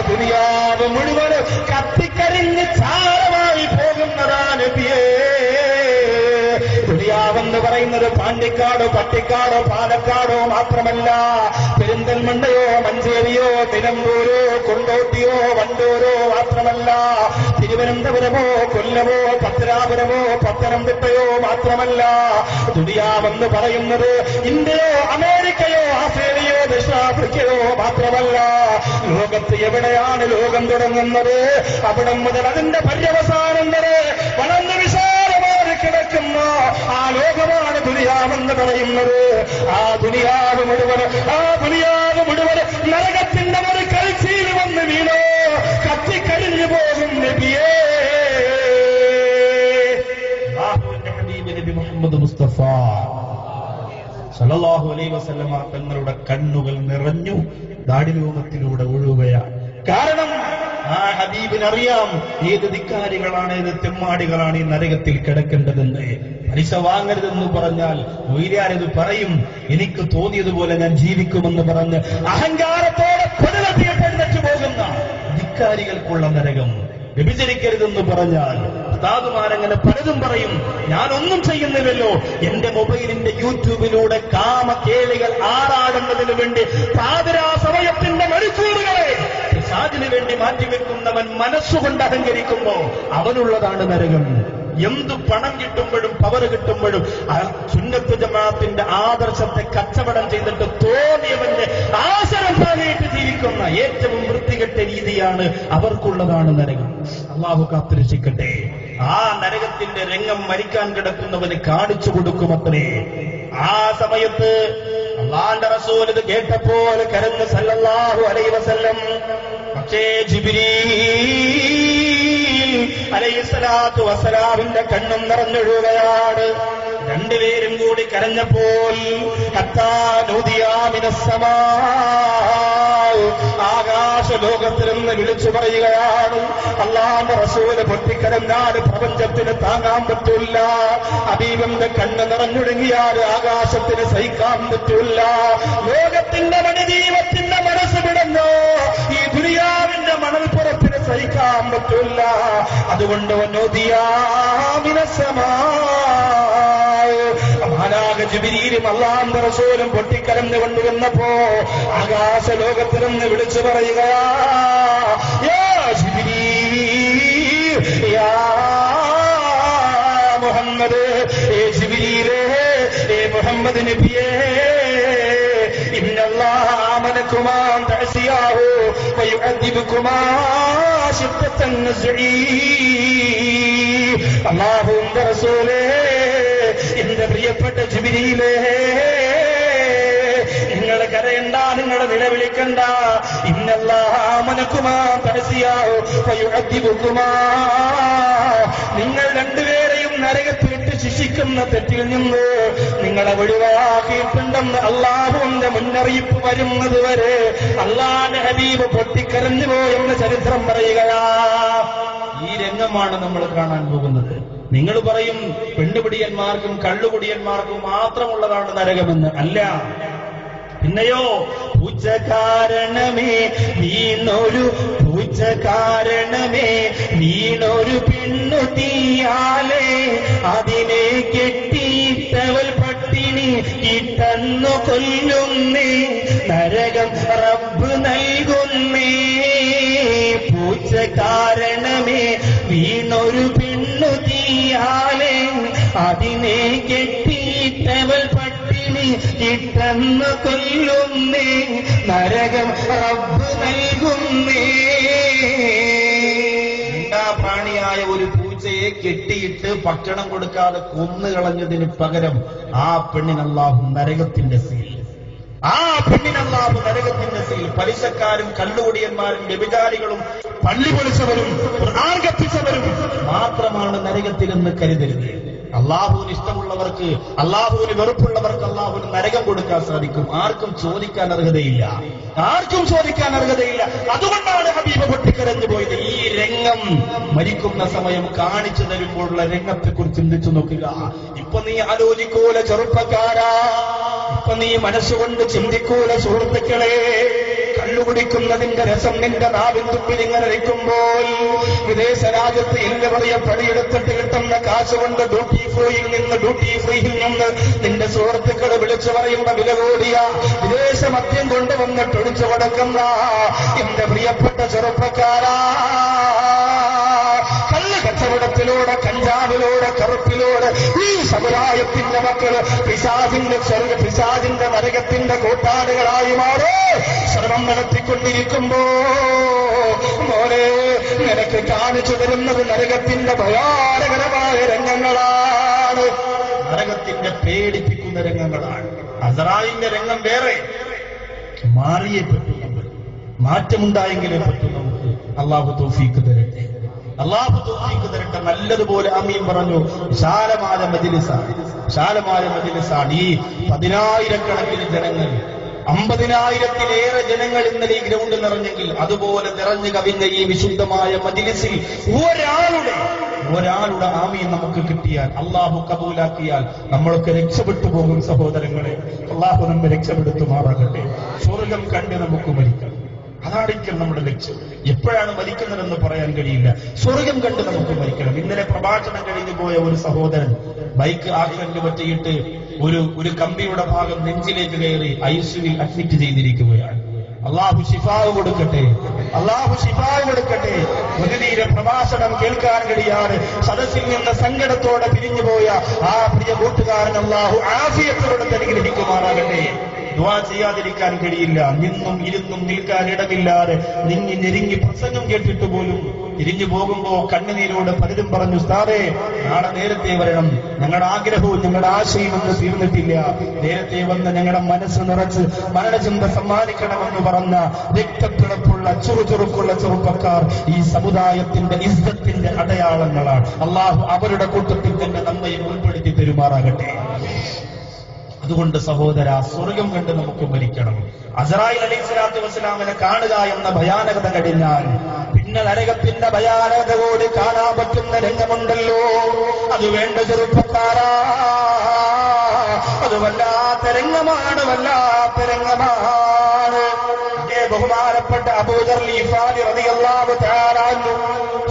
ദുനിയാവ് മുഴുവൻ കത്തിക്കരിഞ്ഞ് ചാരമായി പോകുന്നതാ നബിയേ. ദുനിയാവെന്ന് പറയുന്നത് പാണ്ടിക്കാടോ പട്ടിക്കാടോ പാലക്കാടോ മാത്രമല്ല, പെരിന്തൽമണ്ണയോ മഞ്ചേരിയോ നിലമ്പൂരോ കൊണ്ടോട്ടിയോ വണ്ടൂരോ മാത്രമല്ല, തിരുവനന്തപുരമോ കൊല്ലമോ പത്തനാപുരമോ പത്തനംതിട്ടയോ മാത്രമല്ല. ദുനിയാവെന്ന് പറയുന്നത് ഇന്ത്യയോ അമേരിക്കയോ ആസ്ട്രേലിയയോ ദക്ഷിണാഫ്രിക്കയോ മാത്രമല്ല. ലോകത്ത് എവിടെയാണ് ലോകം തുടങ്ങുന്നത് അവിടെ മുതൽ അതിന്റെ പര്യവസാനം വരെ വളർന്ന് വിശാലമായി കിടക്കുന്ന ആ ലോകമാണ് ദുനിയാവെന്ന് പറയുന്നത്. ആ ദുനിയാവ് മുഴുവൻ നരകത്തിന്റെ ഒരു കൽച്ചയിൽ വന്ന് വീണോ കത്തിക്കരിഞ്ഞു പോകും നബിയേ. അല്ലാഹുവിന്റെ ഹബീബ് നബി മുഹമ്മദ് മുസ്തഫ സല്ലല്ലാഹു അലൈഹി വസല്ലമ തങ്ങളുടെ കണ്ണുകൾ നിറഞ്ഞു. ദാടിരൂപത്തിലൂടെ ഒഴുകുകയാണ്. കാരണം ആ ഹബീബിനറിയാം ഏത് ധിക്കാരികളാണ്, ഏത് തെമ്മാടികളാണ് ഈ നരകത്തിൽ കിടക്കേണ്ടതെന്ന്. പലിശ വാങ്ങരുതെന്ന് പറഞ്ഞാൽ മൊയ്ലാരത് പറയും, എനിക്ക് തോന്നിയതുപോലെ ഞാൻ ജീവിക്കുമെന്ന് പറഞ്ഞ് അഹങ്കാരത്തോടെ പടുതട്ടിയിട്ട് പോകുന്ന ധിക്കാരികൾക്കുള്ള നരകം. വ്യഭിചരിക്കരുതെന്ന് പറഞ്ഞാൽ ഉസ്താദുമാരങ്ങനെ പലതും പറയും, ഞാനൊന്നും ചെയ്യുന്നില്ലല്ലോ. എന്റെ മൊബൈലിന്റെ യൂട്യൂബിലൂടെ കാമകേളികൾ ആറാടുന്നതിന് വേണ്ടി പാതിരാ സമയത്തിന്റെ മണിക്കൂറുകളെ പിശാചിന് വേണ്ടി മാറ്റിവെക്കുന്നവൻ മനസ്സുകൊണ്ട് അഹങ്കരിക്കുമ്പോ അവനുള്ളതാണ് നരകം. എന്തു പണം കിട്ടുമ്പോഴും പവർ കിട്ടുമ്പോഴും സുന്നത്ത് ജമാഅത്തിന്റെ ആദർശത്തെ കച്ചവടം ചെയ്തിട്ട് തോന്നിയവന്റെ ആശരം താഴേറ്റ് ജീവിക്കുന്ന ഏറ്റവും വൃത്തികെട്ട രീതിയാണ് അവർക്കുള്ളതാണ് നരകം. അല്ലാഹു കാത്തുരക്ഷിക്കട്ടെ. ആ നരകത്തിന്റെ രംഗം മരിക്കാൻ കിടക്കുന്നവന് കാണിച്ചു കൊടുക്കുമത്രേ. ആ സമയത്ത് അല്ലാഹുവിന്റെ റസൂൽ ഇത് കേട്ടപ്പോൾ കരഞ്ഞു സല്ലല്ലാഹു അലൈഹി വസല്ലം. പക്ഷേ ജിബ്രീൽ അലൈഹിസ്സലാത്തു വസ്സലാമിന്റെ കണ്ണും നിറഞ്ഞൊഴുകയാണ്. രണ്ടുപേരും കൂടി കരഞ്ഞപ്പോൾ ആകാശലോകത്തിൽ നിന്ന് വിളിച്ചു പറയുകയാണ്, അല്ലാഹുവിന്റെ റസൂല് പൊട്ടിക്കരഞ്ഞാൽ പ്രപഞ്ചത്തിന് താങ്ങാൻ പറ്റൂല. ഹബീബിന്റെ കണ്ണ് നിറഞ്ഞൊഴുകിയാൽ ആകാശത്തിന് സഹിക്കാൻ പറ്റൂല. ലോകത്തിന്റെ മണിദീപത്തിന്റെ മനസ്സ് വിടുന്നു, ഈ ദുനിയാവിന്റെ മണൽപ്പുറത്തിന് സഹിക്കാൻ പറ്റൂല. അതുകൊണ്ട് ജിബ്രീലും അല്ലാഹുവിന്റെ റസൂലും പൊട്ടിക്കരഞ്ഞു കൊണ്ടുവന്നപ്പോ ആകാശലോകത്തിൽ നിന്ന് വിളിച്ചു പറയുകയാ, യാ ജിബ്രീൽ, യാ മുഹമ്മദ്, ഏ ജിബ്രീലേ, ഏ മുഹമ്മദ് നബിയേ, ഇന്നല്ലാഹ ആമനകുമാ തഅസിയാഹു വയുഅദിബുകുമാ ശിദ്ദത്തൻ നസ്ഈ. അല്ലാഹുവിന്റെ റസൂലേ, എന്റെ പ്രിയപ്പെട്ട ജിബ്രീലേ, നിങ്ങൾ കരയണ്ട, നിങ്ങൾ നിലവിളിക്കണ്ട. ഇന്നല്ലാഹ ആമനകുമാ തഅസിയാഹു വയുഅദിബുകുമാ. നിങ്ങൾ രണ്ടുപേരെയും നരകത്തിലിട്ട് ശിക്ഷിക്കുന്ന തെറ്റിൽ നിന്ന് നിങ്ങളെ ഒഴിവാക്കിയിട്ടുണ്ടെന്ന് അല്ലാഹുവിന്റെ മുന്നറിയിപ്പ് വരുന്നത് വരെ അല്ലാഹുവിന്റെ ഹബീബ് പൊട്ടിക്കരഞ്ഞു പോയെന്ന് ചരിത്രം പറയുകയാ. ഈ രംഗമാണ് നമ്മൾ കാണാൻ പോകുന്നത്. നിങ്ങൾ പറയും പെണ്ണുപിടിയന്മാർക്കും കള്ളുകുടിയന്മാർക്കും മാത്രമുള്ളതാണ് നരകമെന്ന്. അല്ല, പിന്നെയോ പൂച്ച കാരണമേ വീണൊരു, പൂച്ച കാരണമേ വീണൊരു പെണ്ണു തീയാലേ അതിനെ കെട്ടിയിട്ടവൾ പട്ടിണി ഇട്ടന്നു കൊല്ലുന്നേ, നരകം റബ്ബ് നൽകുന്നേ. പൂച്ച കാരണമേ വീണൊരു പെണ്ണു തീയാലേ അതിനെ കെട്ടിയിട്ടവൾ പട്ടിണി ഇട്ടെന്ന് കൊല്ലുന്നേ, നരകം റബ്ബ് നൽകുന്നേ. പ്രാണിയായ ഒരു പൂച്ചയെ കെട്ടിയിട്ട് ഭക്ഷണം കൊടുക്കാതെ കൊന്നുകളഞ്ഞതിന് പകരം ആ പെണ്ണിന് അല്ലാഹു നരകത്തിന്റെ സീൽ, ആ പെണ്ണിന് അല്ലാഹു നരകത്തിന്റെ സീൽ. പലിശക്കാരും കള്ളുകുടിയന്മാരും വ്യഭിചാരികളും പള്ളി പൊളിച്ചവരും ഖുർആൻ കത്തിച്ചവരും മാത്രമാണ് നരകത്തിലെന്ന് കരുതരുത്. അല്ലാഹുവിന് ഇഷ്ടമുള്ളവർക്ക്, അല്ലാഹുവിന് വെറുപ്പുള്ളവർക്ക് അല്ലാഹുവിന് നരകം കൊടുക്കാൻ സാധിക്കും. ആർക്കും ചോദിക്കാൻ അർഹതയില്ല, ആർക്കും ചോദിക്കാൻ അർഹതയില്ല. അതുകൊണ്ടാണ് ഹബീബ് പൊട്ടിക്കരഞ്ഞു പോയത്. ഈ രംഗം മരിക്കുന്ന സമയം കാണിച്ചു തരുമ്പോഴുള്ള രംഗത്തെക്കുറിച്ച് ചിന്തിച്ചു നോക്കുക. ഇപ്പൊ നീ ആലോചിക്കൂല ചെറുപ്പക്കാരാ, ഇപ്പൊ നീ മനസ്സുകൊണ്ട് ചിന്തിക്കൂല സുഹൃത്തുക്കളെ. കള്ളുകുടിക്കുന്നതിന്റെ രസം നിന്റെ നാവിൻ തുമ്പിൽ ഇങ്ങനെ ഇരിക്കുമ്പോൾ വിദേശ രാജ്യത്ത് എന്ത് പറയ പണിയെടുത്തിട്ട് കിട്ടുന്ന കാശുകൊണ്ട് ഡ്യൂട്ടി ഫ്രീയിൽ നിന്ന് നിന്റെ സുഹൃത്തുക്കൾ വിളിച്ചു പറയുന്ന വില കൂടിയ വിദേശ മദ്യം കൊണ്ടുവന്നിട്ട് ഒഴിച്ചു കൊടുക്കുന്ന എന്റെ പ്രിയപ്പെട്ട ചെറുപ്പക്കാരാ, കള്ള് കച്ചവടത്തിലൂടെ, കഞ്ചാവിലൂടെ, കറുപ്പിലൂടെ ഈ സമുദായത്തിന്റെ മക്കള് പിശാചിന്റെ നരകത്തിന്റെ കൂട്ടാളികളായി മാറോ ശ്രമം നടത്തിക്കൊണ്ടിരിക്കുമ്പോ മോനെ നിനക്ക് കാണിച്ചു തരുന്നത് നരകത്തിന്റെ ഭയാനകരമായ രംഗങ്ങളാണ്, നരകത്തിന്റെ പേടിപ്പിക്കുന്ന രംഗങ്ങളാണ്. അസ്രായിലിന്റെ രംഗം വേറെ, മാറിയേ പറ്റൂ, നമ്മൾ മാറ്റമുണ്ടായെങ്കിലേ പറ്റൂ നമുക്ക്. അല്ലാഹു തൗഫീഖ് തരട്ടെ, അല്ലാഹു തൗഫീഖ് തരട്ടെ. നല്ലതുപോലെ ആമീൻ പറഞ്ഞു. വിശാലമായ മജ്ലിസാണ്, വിശാലമായ മജ്ലിസാണ്. ഈ 10,000 കണക്കിന് ജനങ്ങൾ 50,000-ലേറെ ജനങ്ങൾ ഇന്നലെ ഈ ഗ്രൗണ്ട് നിറഞ്ഞെങ്കിൽ അതുപോലെ നിറഞ്ഞു കവിഞ്ഞ ഈ വിശുദ്ധമായ മജ്‌ലിസിൽ ഒരാളുടെ ആമീൻ നമുക്ക് കിട്ടിയാൽ, അള്ളാഹു കബൂലാക്കിയാൽ നമ്മളൊക്കെ രക്ഷപ്പെട്ടു പോകും സഹോദരങ്ങളെ. അള്ളാഹു നമ്മെ രക്ഷപ്പെടുത്തുമാറാകട്ടെ. സ്വർഗം കണ്ട് നമുക്ക് മരിക്കാം. അതായിരിക്കും നമ്മുടെ ലക്ഷ്യം. എപ്പോഴാണ് മരിക്കുന്നതെന്ന് പറയാൻ കഴിയില്ല. സ്വർഗം കണ്ട് നമുക്ക് മരിക്കണം. ഇന്നലെ പ്രഭാഷണം കഴിഞ്ഞു പോയ ഒരു സഹോദരൻ ബൈക്ക് ആക്സിഡന്റ് പറ്റിയിട്ട് ഒരു കമ്പിയുടെ ഭാഗം നെഞ്ചിലേക്ക് കയറി ഐസിയുവിൽ അഡ്മിറ്റ് ചെയ്തിരിക്കുകയാണ്. അള്ളാഹു ശിഫാവ് കൊടുക്കട്ടെ, അള്ളാഹു ശിഫാവ് കൊടുക്കട്ടെ. മുനീര പ്രഭാഷണം കേൾക്കാൻ കഴിയാതെ സദസ്സിൽ നിന്ന് സങ്കടത്തോടെ പിരിഞ്ഞുപോയ ആ പ്രിയ കൂട്ടുകാരൻ അള്ളാഹു ആഫിയത്ത് കൊടുത്ത് അനുഗ്രഹിക്കുമാറാകട്ടെ. ദുആ ചെയ്യാതിരിക്കാൻ കഴിയില്ല. നിന്നും ഇരുന്നും നിൽക്കാൻ ഇടമില്ലാതെ നിങ്ങി ഞെരുങ്ങി പ്രസംഗം കേട്ടിട്ട് പോലും തിരിഞ്ഞു പോകുമ്പോ കണ്ണുനീരോട് പലരും പറഞ്ഞു, ഉസ്താദേ നാളെ നേരത്തെ വരണം, ഞങ്ങളുടെ ആഗ്രഹവും ഞങ്ങളുടെ ആശയും ഒന്നും തീർന്നിട്ടില്ല, നേരത്തെ വന്ന് ഞങ്ങളുടെ മനസ്സ് നിറച്ച് മരണചിന്ത സമ്മാനിക്കണമെന്ന് പറഞ്ഞ രക്തത്തിളപ്പുള്ള ചുറുചുറുക്കുള്ള ചെറുപ്പക്കാർ ഈ സമുദായത്തിന്റെ ഇസ്സത്തിന്റെ അടയാളങ്ങളാണ്. അള്ളാഹു അവരുടെ കൂട്ടത്തിൽ തന്നെ നമ്മയും ഉൾപ്പെടുത്തി പെരുമാറാകട്ടെ. അതുകൊണ്ട് സഹോദര, സ്വർഗം കണ്ട് നമുക്ക് മരിക്കണം. അസ്രായീൽ അലൈഹിസ്സലാത്തു വസ്സലാമിനെ കാണുക എന്ന ഭയാനകത കഴിഞ്ഞാൽ പിന്നെ നരകത്തിന്റെ ഭയാനകത കൂടി കാണാൻ പറ്റുന്ന രംഗമുണ്ടല്ലോ. അത് വേണ്ട ചെറുപ്പക്കാരാ, അത് വല്ലാത്ത രംഗമാണ്, വല്ലാത്ത രംഗമാണ്. ബഹുമാനപ്പെട്ട അബൂദർ ഗിഫാരി റളിയല്ലാഹു തആല അൻഹു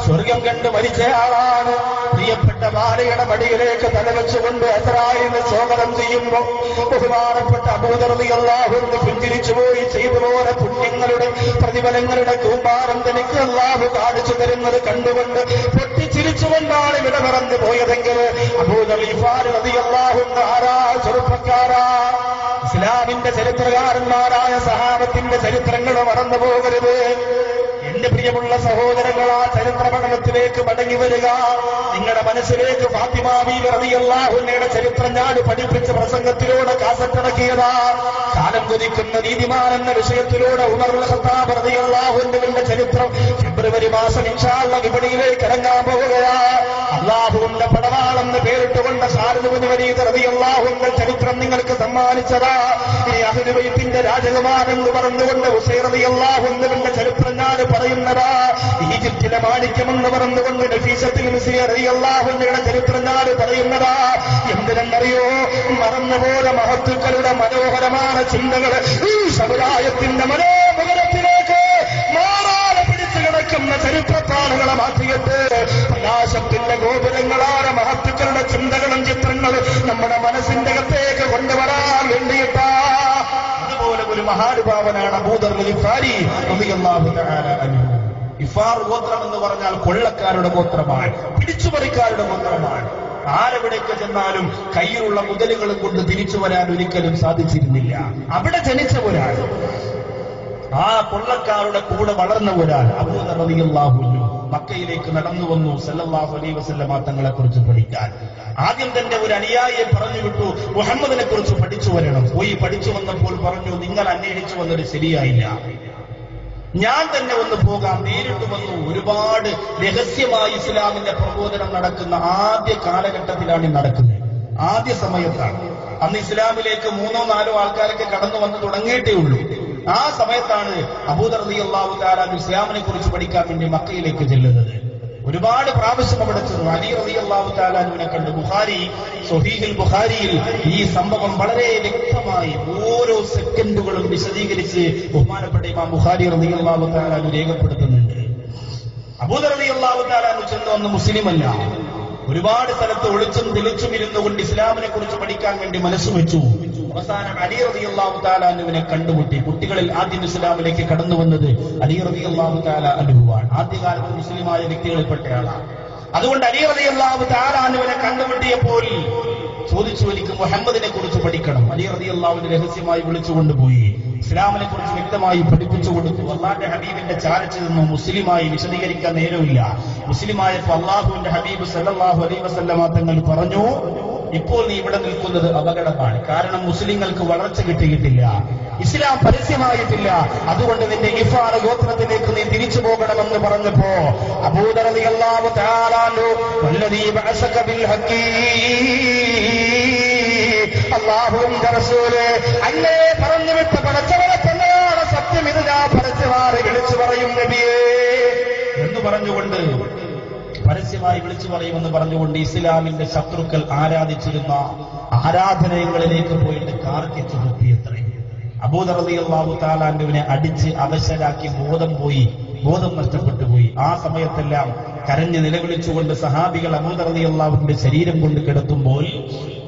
സ്വർഗം കണ്ട് മരിച്ചയാളാണ്. പ്രിയപ്പെട്ട ഭാര്യയുടെ മടിയിലേക്ക് തലവെച്ചുകൊണ്ട് അസ്രായീലിനെ സ്വാഗതം ചെയ്യുമ്പോൾ ബഹുമാനപ്പെട്ട അബൂദർ റളിയല്ലാഹു അൻഹു പുഞ്ചിരിച്ചു പോയി. ചെയ്തു പോലെ പുണ്യങ്ങളുടെ പ്രതിഫലങ്ങളുടെ കൂമ്പാരം തനിക്ക് അല്ലാഹു കാണിച്ചു തരുന്നത് കണ്ടുകൊണ്ട് പൊട്ടിച്ചിരിച്ചുകൊണ്ടാണ് ഇവിടെ മറന്നു പോയതെങ്കിൽ അബൂദർ ഗിഫാരി റളിയല്ലാഹു അൻഹു ആരാ? ചെറുപ്പക്കാരാ, ഇസ്ലാമിന്റെ ചരിത്രകാരന്മാരായ സഹാബത്തിന്റെ ചരിത്രങ്ങൾ മറന്നു പോകരുത്. എന്റെ പ്രിയമുള്ള സഹോദരങ്ങൾ, ആ ചരിത്ര പഠനത്തിലേക്ക് മടങ്ങി വരിക. നിങ്ങളുടെ മനസ്സിലേക്ക് ഫാത്തിമ ബീവി റളിയല്ലാഹു അൻഹയുടെ ചരിത്രം ഞാൻ പഠിപ്പിച്ച പ്രസംഗത്തിലൂടെ കാസറ്റടക്കിയതാ. കാലം കൊതിക്കുന്ന നീതിമാൻ എന്ന വിഷയത്തിലൂടെ ഉമർ ഖത്താബ് റളിയല്ലാഹു അൻഹുവിന്റെ ചരിത്രം ഫെബ്രുവരി മാസം ഇൻഷാ അല്ലാഹ് വിപണിയിലേക്ക് ഇറങ്ങാൻ പോവുകയാ. അല്ലാഹുവിന്റെ പടവാളെന്ന് പേരിട്ടുകൊണ്ട് ഖാലിദ് ഇബ്നു വലീദ് റളിയല്ലാഹു അൻഹു ചരിത്രം നിങ്ങൾക്ക് സമ്മാനിച്ചതാ. ഈ അഹ്ലു ബൈത്തിന്റെ രാജകുമാരൻ പറഞ്ഞുകൊണ്ട് ഹുസൈൻ റളിയല്ലാഹു അൻഹുവിന്റെ ചരിത്രം ഞാൻ പറയുന്നതാ. ഈജിപ്തിലെ മാണിക്യമെന്ന് പറഞ്ഞുകൊണ്ട് നഫീസത്തുൽ മിസ്രി റളിയല്ലാഹു അൻഹയുടെ ചരിത്രം ഞാൻ പറയുന്നതാ. എന്തിനെന്നറിയോ? മറന്നുപോയ മഹത്തുക്കളുടെ മനോഹരമായ ചിന്തകൾ ഈ സമുദായത്തിന്റെ മനോമുഖരത്തിലേക്ക് മാറാതെ പിടിച്ചു കിടക്കുന്ന ചരിത്രത്താളുകളെ മാറ്റിയിട്ട് പ്രകാശത്തിന്റെ ഗോപുരങ്ങളായ മഹത്തുക്കളുടെ ചിന്തകളും ചിത്രങ്ങളും നമ്മുടെ മനസ്സിന്റെ അകത്തേക്ക് കൊണ്ടുവരാൻ വേണ്ടിയിട്ടാ. അതുപോലെ ഒരു മഹാനുഭാവനാണ് അബൂദർ ഗിഫാരി റളിയല്ലാഹു തആല അൻഹു. ഗിഫാർ ഗോത്രം എന്ന് പറഞ്ഞാൽ കൊള്ളക്കാരുടെ ഗോത്രമാണ്, പിടിച്ചുപറിക്കാരുടെ ഗോത്രമാണ്. ആരെവിടേക്ക് ചെന്നാലും കയ്യിലുള്ള മുതലുകളും കൊണ്ട് തിരിച്ചു വരാൻ ഒരിക്കലും സാധിച്ചിരുന്നില്ല. അവിടെ ജനിച്ച ഒരാൾ, ആ കൊള്ളക്കാരുടെ കൂടെ വളർന്ന ഒരാൾ അബൂദർ റളിയല്ലാഹു അൻഹു മക്കയിലേക്ക് നടന്നു വന്നു സല്ലല്ലാഹു അലൈഹി വസല്ലമ തങ്ങളെ കുറിച്ച് പഠിക്കാൻ. ആദ്യം തന്നെ ഒരു അനുയായിയെ പറഞ്ഞു വിട്ടു, മുഹമ്മദിനെ കുറിച്ച് പഠിച്ചു വരണം. പോയി പഠിച്ചു വന്നപ്പോൾ പറഞ്ഞു, നിങ്ങൾ അന്വേഷിച്ചു വന്നത് ശരിയായില്ല, ഞാൻ തന്നെ ഒന്ന് പോകാം. നേരിട്ട് വന്നു. ഒരുപാട് രഹസ്യമായി ഇസ്ലാമിന്റെ പ്രബോധനം നടക്കുന്ന ആദ്യ കാലഘട്ടത്തിലാണ് ഈ നടക്കുന്നത്. ആദ്യ സമയത്താണ്. അന്ന് ഇസ്ലാമിലേക്ക് 3-4 ആൾക്കാരൊക്കെ കടന്നു വന്ന് തുടങ്ങിയിട്ടേ ഉള്ളൂ. ആ സമയത്താണ് അബൂദർ റളിയല്ലാഹു തആല ഇസ്ലാമിനെ കുറിച്ച് പഠിക്കാൻ വേണ്ടി മക്കയിലേക്ക് ചെല്ലുന്നത്. ഒരുപാട് പ്രാവശ്യം അവിടെ ചെന്നു. അലി റളിയല്ലാഹു തആല അൻഹുവിനെ കണ്ട് സ്വഹീഹുൽ ബുഖാരിയിൽ ഈ സംഭവം വളരെ വ്യക്തമായി ഓരോ സെക്കൻഡുകളും വിശദീകരിച്ച് ബഹുമാനപ്പെട്ട ഇമാം ബുഖാരി റളിയല്ലാഹു തആല അൻഹു രേഖപ്പെടുത്തുന്നുണ്ട്. അബൂദർ റളിയല്ലാഹു തആല അൻഹു ചെന്നു വന്ന് മുസ്ലിമല്ല. ഒരുപാട് സ്ഥലത്ത് ഒളിച്ചും തെളിച്ചും ഇരുന്നുകൊണ്ട് ഇസ്ലാമിനെ കുറിച്ച് പഠിക്കാൻ വേണ്ടി മനസ്സ് വെച്ചു. അവസാനം അലി റളിയല്ലാഹു തആല അൻഹുവിനെ കണ്ടുമുട്ടി. കുട്ടികളിൽ ആദ്യം ഇസ്ലാമിലേക്ക് കടന്നു വന്നത് അലി റളിയല്ലാഹു തആല അൻഹുവാണ്. ആദ്യകാലത്ത് മുസ്ലിമായ വ്യക്തികളിൽപ്പെട്ടയാളാണ്. അതുകൊണ്ട് അലി റളിയല്ലാഹു തആല അൻഹുവിനെ കണ്ടുമുട്ടിയപ്പോൾ ചോദിച്ചു, എനിക്ക് മുഹമ്മദിനെ കുറിച്ച് പഠിക്കണം. അലി റളിയല്ലാഹുവിനെ രഹസ്യമായി വിളിച്ചുകൊണ്ടുപോയി ഇസ്ലാമിനെ കുറിച്ച് വ്യക്തമായി പഠിപ്പിച്ചു കൊടുത്തു. അള്ളാന്റെ ഹബീബിന്റെ ചാരത്തിൽ നിന്നും മുസ്ലിമായി വിശദീകരിക്കാൻ നേരമില്ല. മുസ്ലിമായപ്പോൾ അള്ളാഹുവിന്റെ ഹബീബ് സല്ലല്ലാഹു അലൈഹി വസല്ലമ തങ്ങൾ പറഞ്ഞു, ഇപ്പോൾ നീ ഇവിടെ നിൽക്കുന്നത് അപകടമാണ്. കാരണം മുസ്ലിങ്ങൾക്ക് വളർച്ച കിട്ടിയിട്ടില്ല, ഇസ്ലാം പരസ്യമായിട്ടില്ല. അതുകൊണ്ട് നിന്റെ ഗിഫാർ ഗോത്രത്തിലേക്ക് നീ തിരിച്ചു പോകണമെന്ന് പറഞ്ഞപ്പോ അബൂദർ റളിയല്ലാഹു തആല അൻഹു വല്ലദീ ബഅസക ബിൽ ഹഖീ അല്ലാഹുവിന്റെ റസൂല് അല്ലേ പറഞ്ഞുവിട്ട പടച്ചവനെ തന്നെയാണ് സത്യം, ഇത് ഞാൻ പരസ്യമായി വിളിച്ചു പറയും നബിയേ എന്ന് പറഞ്ഞുകൊണ്ട്, പരസ്യമായി വിളിച്ചു പറയുമെന്ന് പറഞ്ഞുകൊണ്ട് ഇസ്ലാമിന്റെ ശത്രുക്കൾ ആരാധിച്ചിരുന്ന ആരാധനകളിലേക്ക് പോയിട്ട് കാർക്കിച്ചു തുപ്പിയത്രേ. അബൂദർ റളിയല്ലാഹു തആല അൻഹുവിനെ അടിച്ച് അവശരാക്കി ബോധം നഷ്ടപ്പെട്ടു പോയി. ആ സമയത്തെല്ലാം കരഞ്ഞ് നിലവിളിച്ചുകൊണ്ട് സഹാബികൾ അബൂദർ റളിയല്ലാഹുവിന്റെ ശരീരം കൊണ്ട് കിടത്തുമ്പോൾ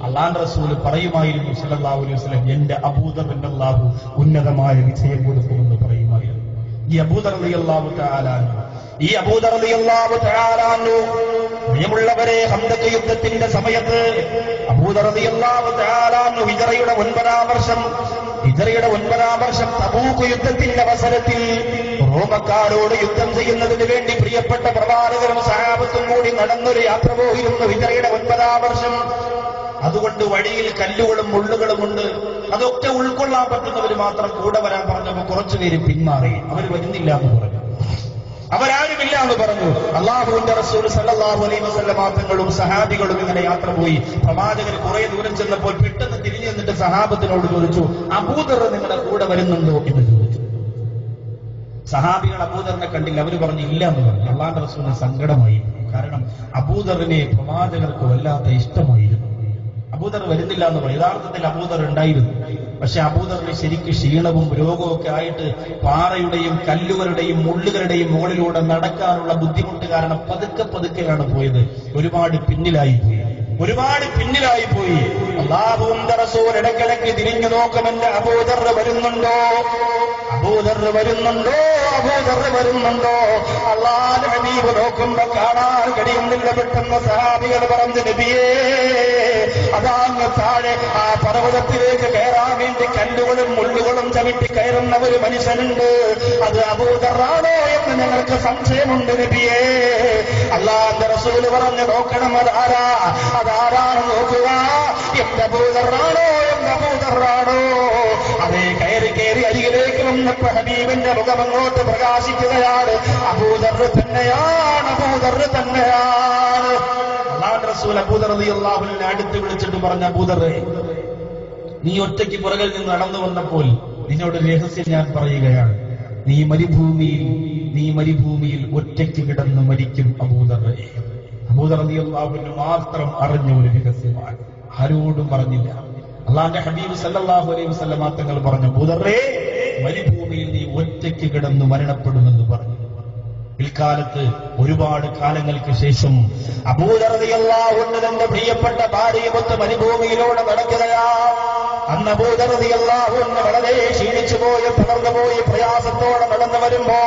അല്ലാഹുവിന്റെ റസൂൽ പറയുമായിരുന്നു സല്ലല്ലാഹു അലൈഹി വസല്ലം, എന്റെ അബൂദറിന് അല്ലാഹു ഉന്നതമായ വിജയം കൊടുക്കുമെന്ന് പറയുമായിരുന്നു. ഈ അബൂദർ റളിയല്ലാഹു തആല പ്രിയമുള്ളവരെ, ഹന്തക് യുദ്ധത്തിന്റെ സമയത്ത് അബൂദർ റളിയല്ലാഹു തആല ഹിജ്റയുടെ 9-ാം വർഷം തബൂക്ക് യുദ്ധത്തിന്റെ അവസരത്തിൽ റോമക്കാരോട് യുദ്ധം ചെയ്യുന്നതിന് വേണ്ടി പ്രിയപ്പെട്ട പ്രവാചകരും സഹാബത്തും കൂടി നടന്നൊരു യാത്ര പോയിരുന്നു ഹിജ്റയുടെ 9-ാം വർഷം. അതുകൊണ്ട് വഴിയിൽ കല്ലുകളും മുള്ളുകളുമുണ്ട്. അതൊക്കെ ഉൾക്കൊള്ളാൻ പറ്റുന്നവർ മാത്രം കൂടെ വരാൻ പറഞ്ഞപ്പോൾ കുറച്ചുപേര് പിന്മാറി. അവർ വരുന്നില്ല എന്ന് പറഞ്ഞു, അവരാരുമില്ല എന്ന് പറഞ്ഞു. അല്ലാഹുവിന്റെ റസൂൽ സല്ലല്ലാഹു അലൈഹി വസല്ലം തങ്ങളും സഹാബികളും ഇങ്ങനെ യാത്ര പോയി. പ്രവാചകർ കുറെ ദൂരം ചെന്നപ്പോൾ പെട്ടെന്ന് തിരിഞ്ഞു നിന്നിട്ട് സഹാബത്തിനോട് ചോദിച്ചു, അബൂദർ നിങ്ങളുടെ കൂടെ വരുന്നുണ്ടോ എന്ന് ചോദിച്ചു. സഹാബികൾ അബൂദറിനെ കണ്ടില്ല. അവർ പറഞ്ഞു ഇല്ല എന്ന് പറഞ്ഞു. അല്ലാഹുവിന്റെ റസൂലിന് സങ്കടമായി. കാരണം അബൂദറിനെ പ്രവാചകർക്ക് വല്ലാത്ത ഇഷ്ടമായിരുന്നു. അബൂദർ വരുന്നില്ല എന്ന് പറഞ്ഞു. യഥാർത്ഥത്തിൽ അബൂദർ ഉണ്ടായിരുന്നു. പക്ഷെ അബൂദറിന് ശരിക്ക് ക്ഷീണവും രോഗവും ഒക്കെ ആയിട്ട് പാറയുടെയും കല്ലുകളുടെയും മുള്ളുകളുടെയും മുകളിലൂടെ നടക്കാനുള്ള ബുദ്ധിമുട്ട് കാരണം പതുക്കെയാണ് പോയത്. ഒരുപാട് പിന്നിലായി പോയി. അല്ലാഹുവിന്റെ റസൂൽ ഇടയ്ക്കിടയ്ക്ക് തിരിഞ്ഞു നോക്കും, എന്റെ അബൂദർ വരുന്നുണ്ടോ? അല്ലാഹുവിന്റെ ഹബീബ് നോക്കുമ്പോ കാണാൻ കഴിയുന്നില്ല. പെട്ടെന്ന് സഹാബികൾ പറഞ്ഞു, നബിയേ അതാങ്ങ് താഴെ ആ പർവ്വതത്തിലേക്ക് കയറാൻ വേണ്ടി കല്ലുകളും മുള്ളുകളും ചവിട്ടി കയറുന്ന ഒരു മനുഷ്യനുണ്ട്. അത് അബൂദറാണോ എന്ന് ഞങ്ങൾക്ക് സംശയമുണ്ട് നബിയേ. അല്ലാഹുവിന്റെ റസൂൽ പറഞ്ഞു, നോക്കണം അതാരാണ് നോക്കുക. എന്റെ അബൂദറാണോ? അതേ കയറി അരികിലേക്ക് വന്നപ്പോ ഹബീബിന്റെ മുഖം അങ്ങോട്ട് പ്രകാശിക്കുകയാണ്. അബൂദർ തന്നെയാണ്. അല്ലാഹുവിന്റെ റസൂൽ അബൂദർ റളിയല്ലാഹു അൻഹു അടുത്ത് വിളിച്ചിട്ട് പറഞ്ഞ, അബൂദറേ, നീ ഒറ്റയ്ക്ക് പുറകിൽ നിന്ന് നടന്നു വന്നപ്പോൾ നിന്നോട് രഹസ്യം ഞാൻ പറയുകയാണ്. നീ മരുഭൂമിയിൽ ഒറ്റയ്ക്ക് കിടന്ന് മരിക്കും അബൂദറേ. അബൂദർ റളിയല്ലാഹു അൻഹു മാത്രം അറിഞ്ഞ ഒരു രഹസ്യമാണ്, ആരോടും പറഞ്ഞില്ല. അല്ലാഹുവിന്റെ ഹബീബ് സല്ലല്ലാഹു അലൈഹി വസല്ലം തങ്ങൾ പറഞ്ഞു, അബൂദറേ, മരുഭൂമിയിൽ നീ ഒറ്റയ്ക്ക് കിടന്ന് മരണപ്പെടുമെന്ന് പറഞ്ഞു. പിൽക്കാലത്ത് ഒരുപാട് കാലങ്ങൾക്ക് ശേഷം അബൂദർ റളിയല്ലാഹു അൻഹു തന്റെ പ്രിയപ്പെട്ട ഭാര്യയൊത്ത് മരുഭൂമിയിലൂടെ നടക്കുകയാ. അന്ന് അബൂദർ റളിയല്ലാഹു അൻഹു വളരെ ക്ഷീണിച്ചുപോയി, തളർന്നുപോയി, പ്രയാസത്തോടെ നടന്നു വരുമ്പോ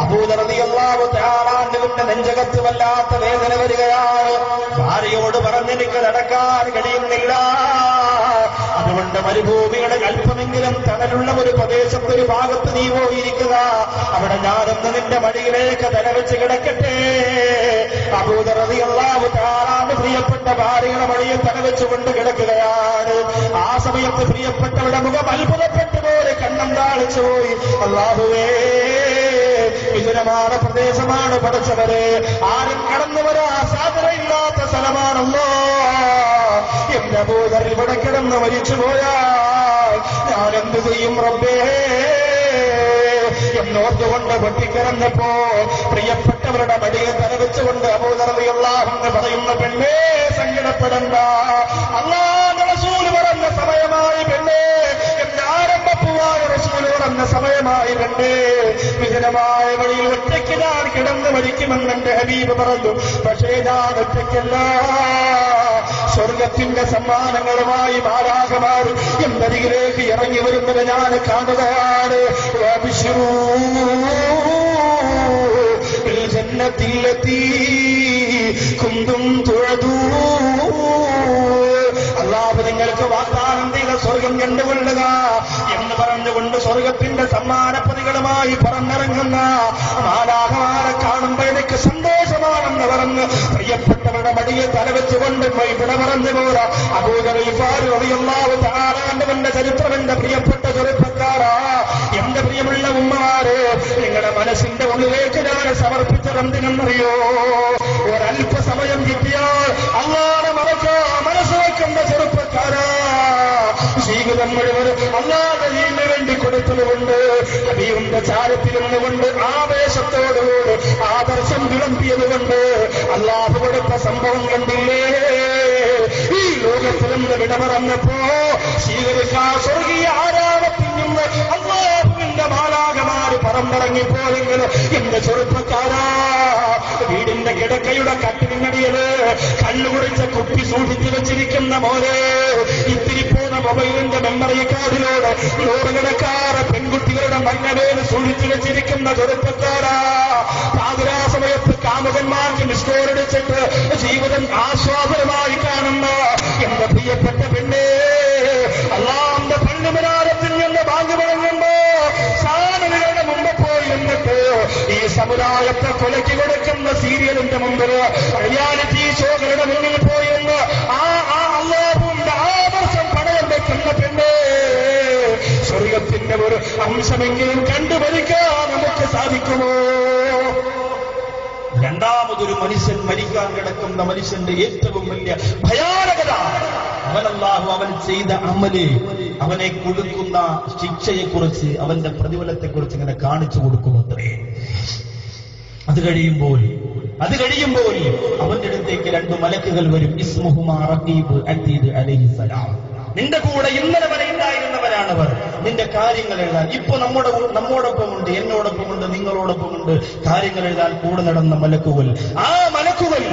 അബൂദർ റളിയല്ലാഹു തആല അൻഹുവിന്റെ നെഞ്ചകത്ത് വല്ലാത്ത വേദന വരികയാണ്. ഭാര്യയോട് പറഞ്ഞെനിക്ക് നടക്കാൻ കഴിയുന്നില്ല, അതുകൊണ്ട് മരുഭൂമിയുടെ അല്പമെങ്കിലും തണലുള്ള ഒരു പ്രദേശത്ത് ഒരു ഭാഗത്ത് നീ പോയിരിക്കുക, അവിടെ ഞാനൊന്ന് നിന്റെ മടിയിലേക്ക് തലവെച്ച് കിടക്കട്ടെ. അബൂദർ റളിയല്ലാഹു തആല പ്രിയപ്പെട്ട ഭാര്യയുടെ മടിയിൽ തലവെച്ചുകൊണ്ട് കിടക്കുകയാണ്. ആ സമയത്ത് പ്രിയപ്പെട്ടവരുടെ മുഖം അത്ഭുതപ്പെട്ടു പോലെ കണ്ണം താളിച്ചു പോയി. അല്ലാഹുവേ, വിജനമായ പ്രദേശമാണ് പടച്ചവരെ, ആരും കടന്നു വരാ സാധ്യതയില്ലാത്ത സ്ഥലമാണല്ലോ. എന്റെ അബൂദർ ഇവിടെ കിടന്ന് മരിച്ചുപോയാൽ ഞാൻ എന്ത് ചെയ്യും റബ്ബേ എന്നോർത്തുകൊണ്ട് പൊട്ടിക്കിടന്നപ്പോ പ്രിയപ്പെട്ടവരുടെ മടിയിൽ തലവെച്ചുകൊണ്ട് അബൂദർ റളിയല്ലാഹു അൻഹു പറയുന്ന, പെണ്ണേ സങ്കടപ്പെടണ്ട, അല്ലാഹുവിന്റെ റസൂൽ പറഞ്ഞ സമയമായി പെണ്ണേ, എന്റെ ആരംഭപ്പൂവായ റസൂൽ പറഞ്ഞ സമയമായി പെണ്ണേ, വിജനമായ വഴിയിൽ ഒറ്റയ്ക്ക് ഞാൻ കിടന്ന് മരിക്കുമെന്ന് എന്റെ ഹബീബ് പറഞ്ഞു. പക്ഷേ ഞാൻ ഒറ്റയ്ക്കല്ല, സ്വർഗത്തിന്റെ സമ്മാനങ്ങളുമായി മാലാഖമാർ എന്നരികിലേക്ക് ഇറങ്ങി വരുന്നത് ഞാൻ കാണുകയാണ്. അല്ലാഹു നിങ്ങൾക്ക് വാഗ്ദാനം ചെയ്ത സ്വർഗം കണ്ടുകൊള്ളുക എന്ന് പറഞ്ഞുകൊണ്ട് സ്വർഗത്തിന്റെ സമ്മാനപ്പതികളുമായി പറന്നിറങ്ങുന്ന മാലാഖമാരെ കാണുമ്പോൾ എനിക്ക് സന്തോഷമാണെന്ന് പറഞ്ഞ് പ്രിയപ്പെട്ടവരുടെ മടിയിൽ തലവെച്ചുകൊണ്ട് ഇവിടെ പറഞ്ഞു പോരാ. അബൂദർ ഗിഫാരി റളിയല്ലാഹു തആല അൻഹുവിന്റെ ചരിത്രം എന്റെ പ്രിയപ്പെട്ട ചെറുപ്പക്കാരാ, എന്റെ പ്രിയമുള്ള ഉമ്മമാരെ, നിങ്ങളുടെ മനസ്സിന്റെ ഉള്ളിലേക്ക് ഞാൻ സമർപ്പിച്ചതെന്തിനെന്നറിയോ? ഒരല്പസമയം കിട്ടിയാൽ അല്ലാഹുവിനെ മനസ്സ് വെക്കുന്ന ചെറുപ്പക്കാരാ, ജീവിതം മുഴുവൻ അല്ലാഹുവിന് വേണ്ടി കൊടുത്തതുകൊണ്ട് ഹബീബിന്റെ ചാരത്തിരുന്നുകൊണ്ട് ആവേശത്തോടുകൂടി ആദർശം വിളമ്പിയതുകൊണ്ട് അല്ലാഹു കൊടുത്ത സംഭവം കണ്ടില്ലേ? ഈ ലോകത്തിൽ നിന്ന് വിട പറഞ്ഞപ്പോ സ്വീകരിക്കാൻ സ്വർഗീയ ആരാമത്തിൽ നിന്ന് അല്ലാഹുവിന്റെ മാലാഖമാര് പറന്നിറങ്ങിപ്പോയെങ്കിൽ എന്റെ ചെറുപ്പക്കാരാ, വീടിന്റെ കിടക്കയുടെ കട്ടിലിനടിയില് കണ്ണുകുടിച്ച കുപ്പി സൂക്ഷിച്ചു വെച്ചിരിക്കുന്ന മോനെ, ഇത്തിരി പോകുന്ന മൊബൈലിന്റെ മെമ്മറി കാർഡിലൂടെ നൂറുകണക്കാറ് പെൺകുട്ടികളുടെ മഞ്ഞവേല് സൂക്ഷിച്ചു വെച്ചിരിക്കുന്ന ചെറുപ്പക്കാരാ, പാതിരാ സമയത്ത് കാമുകന്മാർക്ക് നിഷ്കോരടിച്ചിട്ട് ജീവിതം ആസ്വാദനമായി കാണുന്ന എന്റെ പ്രിയപ്പെട്ട പെണ്ണേ, അല്ലാഹുവിന്റെ പള്ളിമനാരത്തിൽ നിന്ന് ബാങ്ക് മുഴങ്ങുമ്പോ സാധനങ്ങളുടെ മുമ്പ് പോയി എന്നിട്ട് ഈ സമുദായത്തെ കൊലയ്ക്ക് കൊടുക്കുന്ന സീരിയലിന്റെ മുമ്പിൽ റിയാലിറ്റി ഷോകളുടെ മുന്നിൽ പോയി എന്ന് ആ അല്ലാഹുവിന്റെ ആദർശം പണയം വെക്കുന്ന പെണ്ണേ, സ്വർഗത്തിന്റെ ഒരു അംശമെങ്കിലും കണ്ടുപരിക്കാൻ നമുക്ക് സാധിക്കുമോ? രണ്ടാമതൊരു മനുഷ്യൻ മരിക്കാൻ കിടക്കുന്ന മനുഷ്യന്റെ ഏറ്റവും വലിയ ഭയാനകത അവൻ ചെയ്ത അമല് അവനെ കൊടുക്കുന്ന ശിക്ഷയെക്കുറിച്ച്, അവന്റെ പ്രതിഫലത്തെക്കുറിച്ച് ഇങ്ങനെ കാണിച്ചു കൊടുക്കുമത്രേ. അത് കഴിയുമ്പോൾ അവന്റെ അടുത്തേക്ക് 2 മലക്കുകൾ വരും. ഇസ്മുഹുമാ റഖീബ് അതീദ് അലൈഹിസ്സലാം. നിന്റെ കൂടെ ഇന്നലെ വരെ ഉണ്ടായിരുന്നവരാണവർ. നിന്റെ കാര്യങ്ങൾ എഴുതാൻ ഇപ്പൊ നമ്മോടൊപ്പമുണ്ട്, എന്നോടൊപ്പമുണ്ട്, നിങ്ങളോടൊപ്പമുണ്ട്. കാര്യങ്ങൾ എഴുതാൻ കൂടെ നടന്ന മലക്കുകൾ. ആ മലക്കുകൾ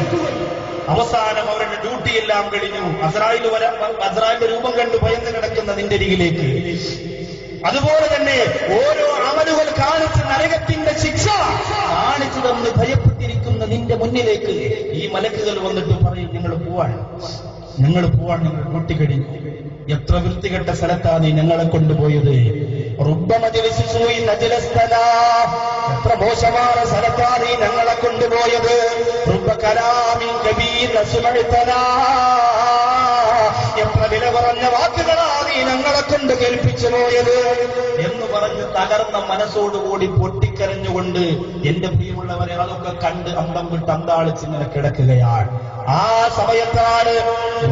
അവസാനം അവരുടെ ഡ്യൂട്ടി എല്ലാം കഴിഞ്ഞു. അസ്രായിലിന്റെ രൂപം കണ്ടു ഭയന്ന് കിടക്കുന്ന നിന്റെ അരികിലേക്ക്, അതുപോലെ തന്നെ ഓരോ അമലുകൾ കാണിച്ച് നരകത്തിന്റെ ശിക്ഷ കാണിച്ചു തന്ന് ഭയപ്പെട്ടിരിക്കുന്ന നിന്റെ മുന്നിലേക്ക് ഈ മലക്കുകൾ വന്നിട്ട് പറയും, നിങ്ങൾ പോവാൻ, നിങ്ങൾ ഡ്യൂട്ടി കഴിഞ്ഞു. എത്ര വൃത്തികെട്ട സ്ഥലത്താണ് നീ ഞങ്ങളെ കൊണ്ടുപോയത്. എത്ര മോശമായ സ്ഥലത്താണ് നീ ഞങ്ങളെ കൊണ്ടുപോയത്. എത്ര വില പറഞ്ഞ വാക്കുകളാണ് നീ ഞങ്ങളെ കൊണ്ട് കേൾപ്പിച്ചു പോയത് എന്ന് പറഞ്ഞ് തകർന്ന മനസ്സോടുകൂടി പൊട്ടിക്കരഞ്ഞുകൊണ്ട് എന്റെ പ്രിയമുള്ളവരെ അതൊക്കെ കണ്ട് അന്തം വിട്ട് അന്താളിച്ചിങ്ങനെ കിടക്കുകയാണ്. ആ സമയത്താണ്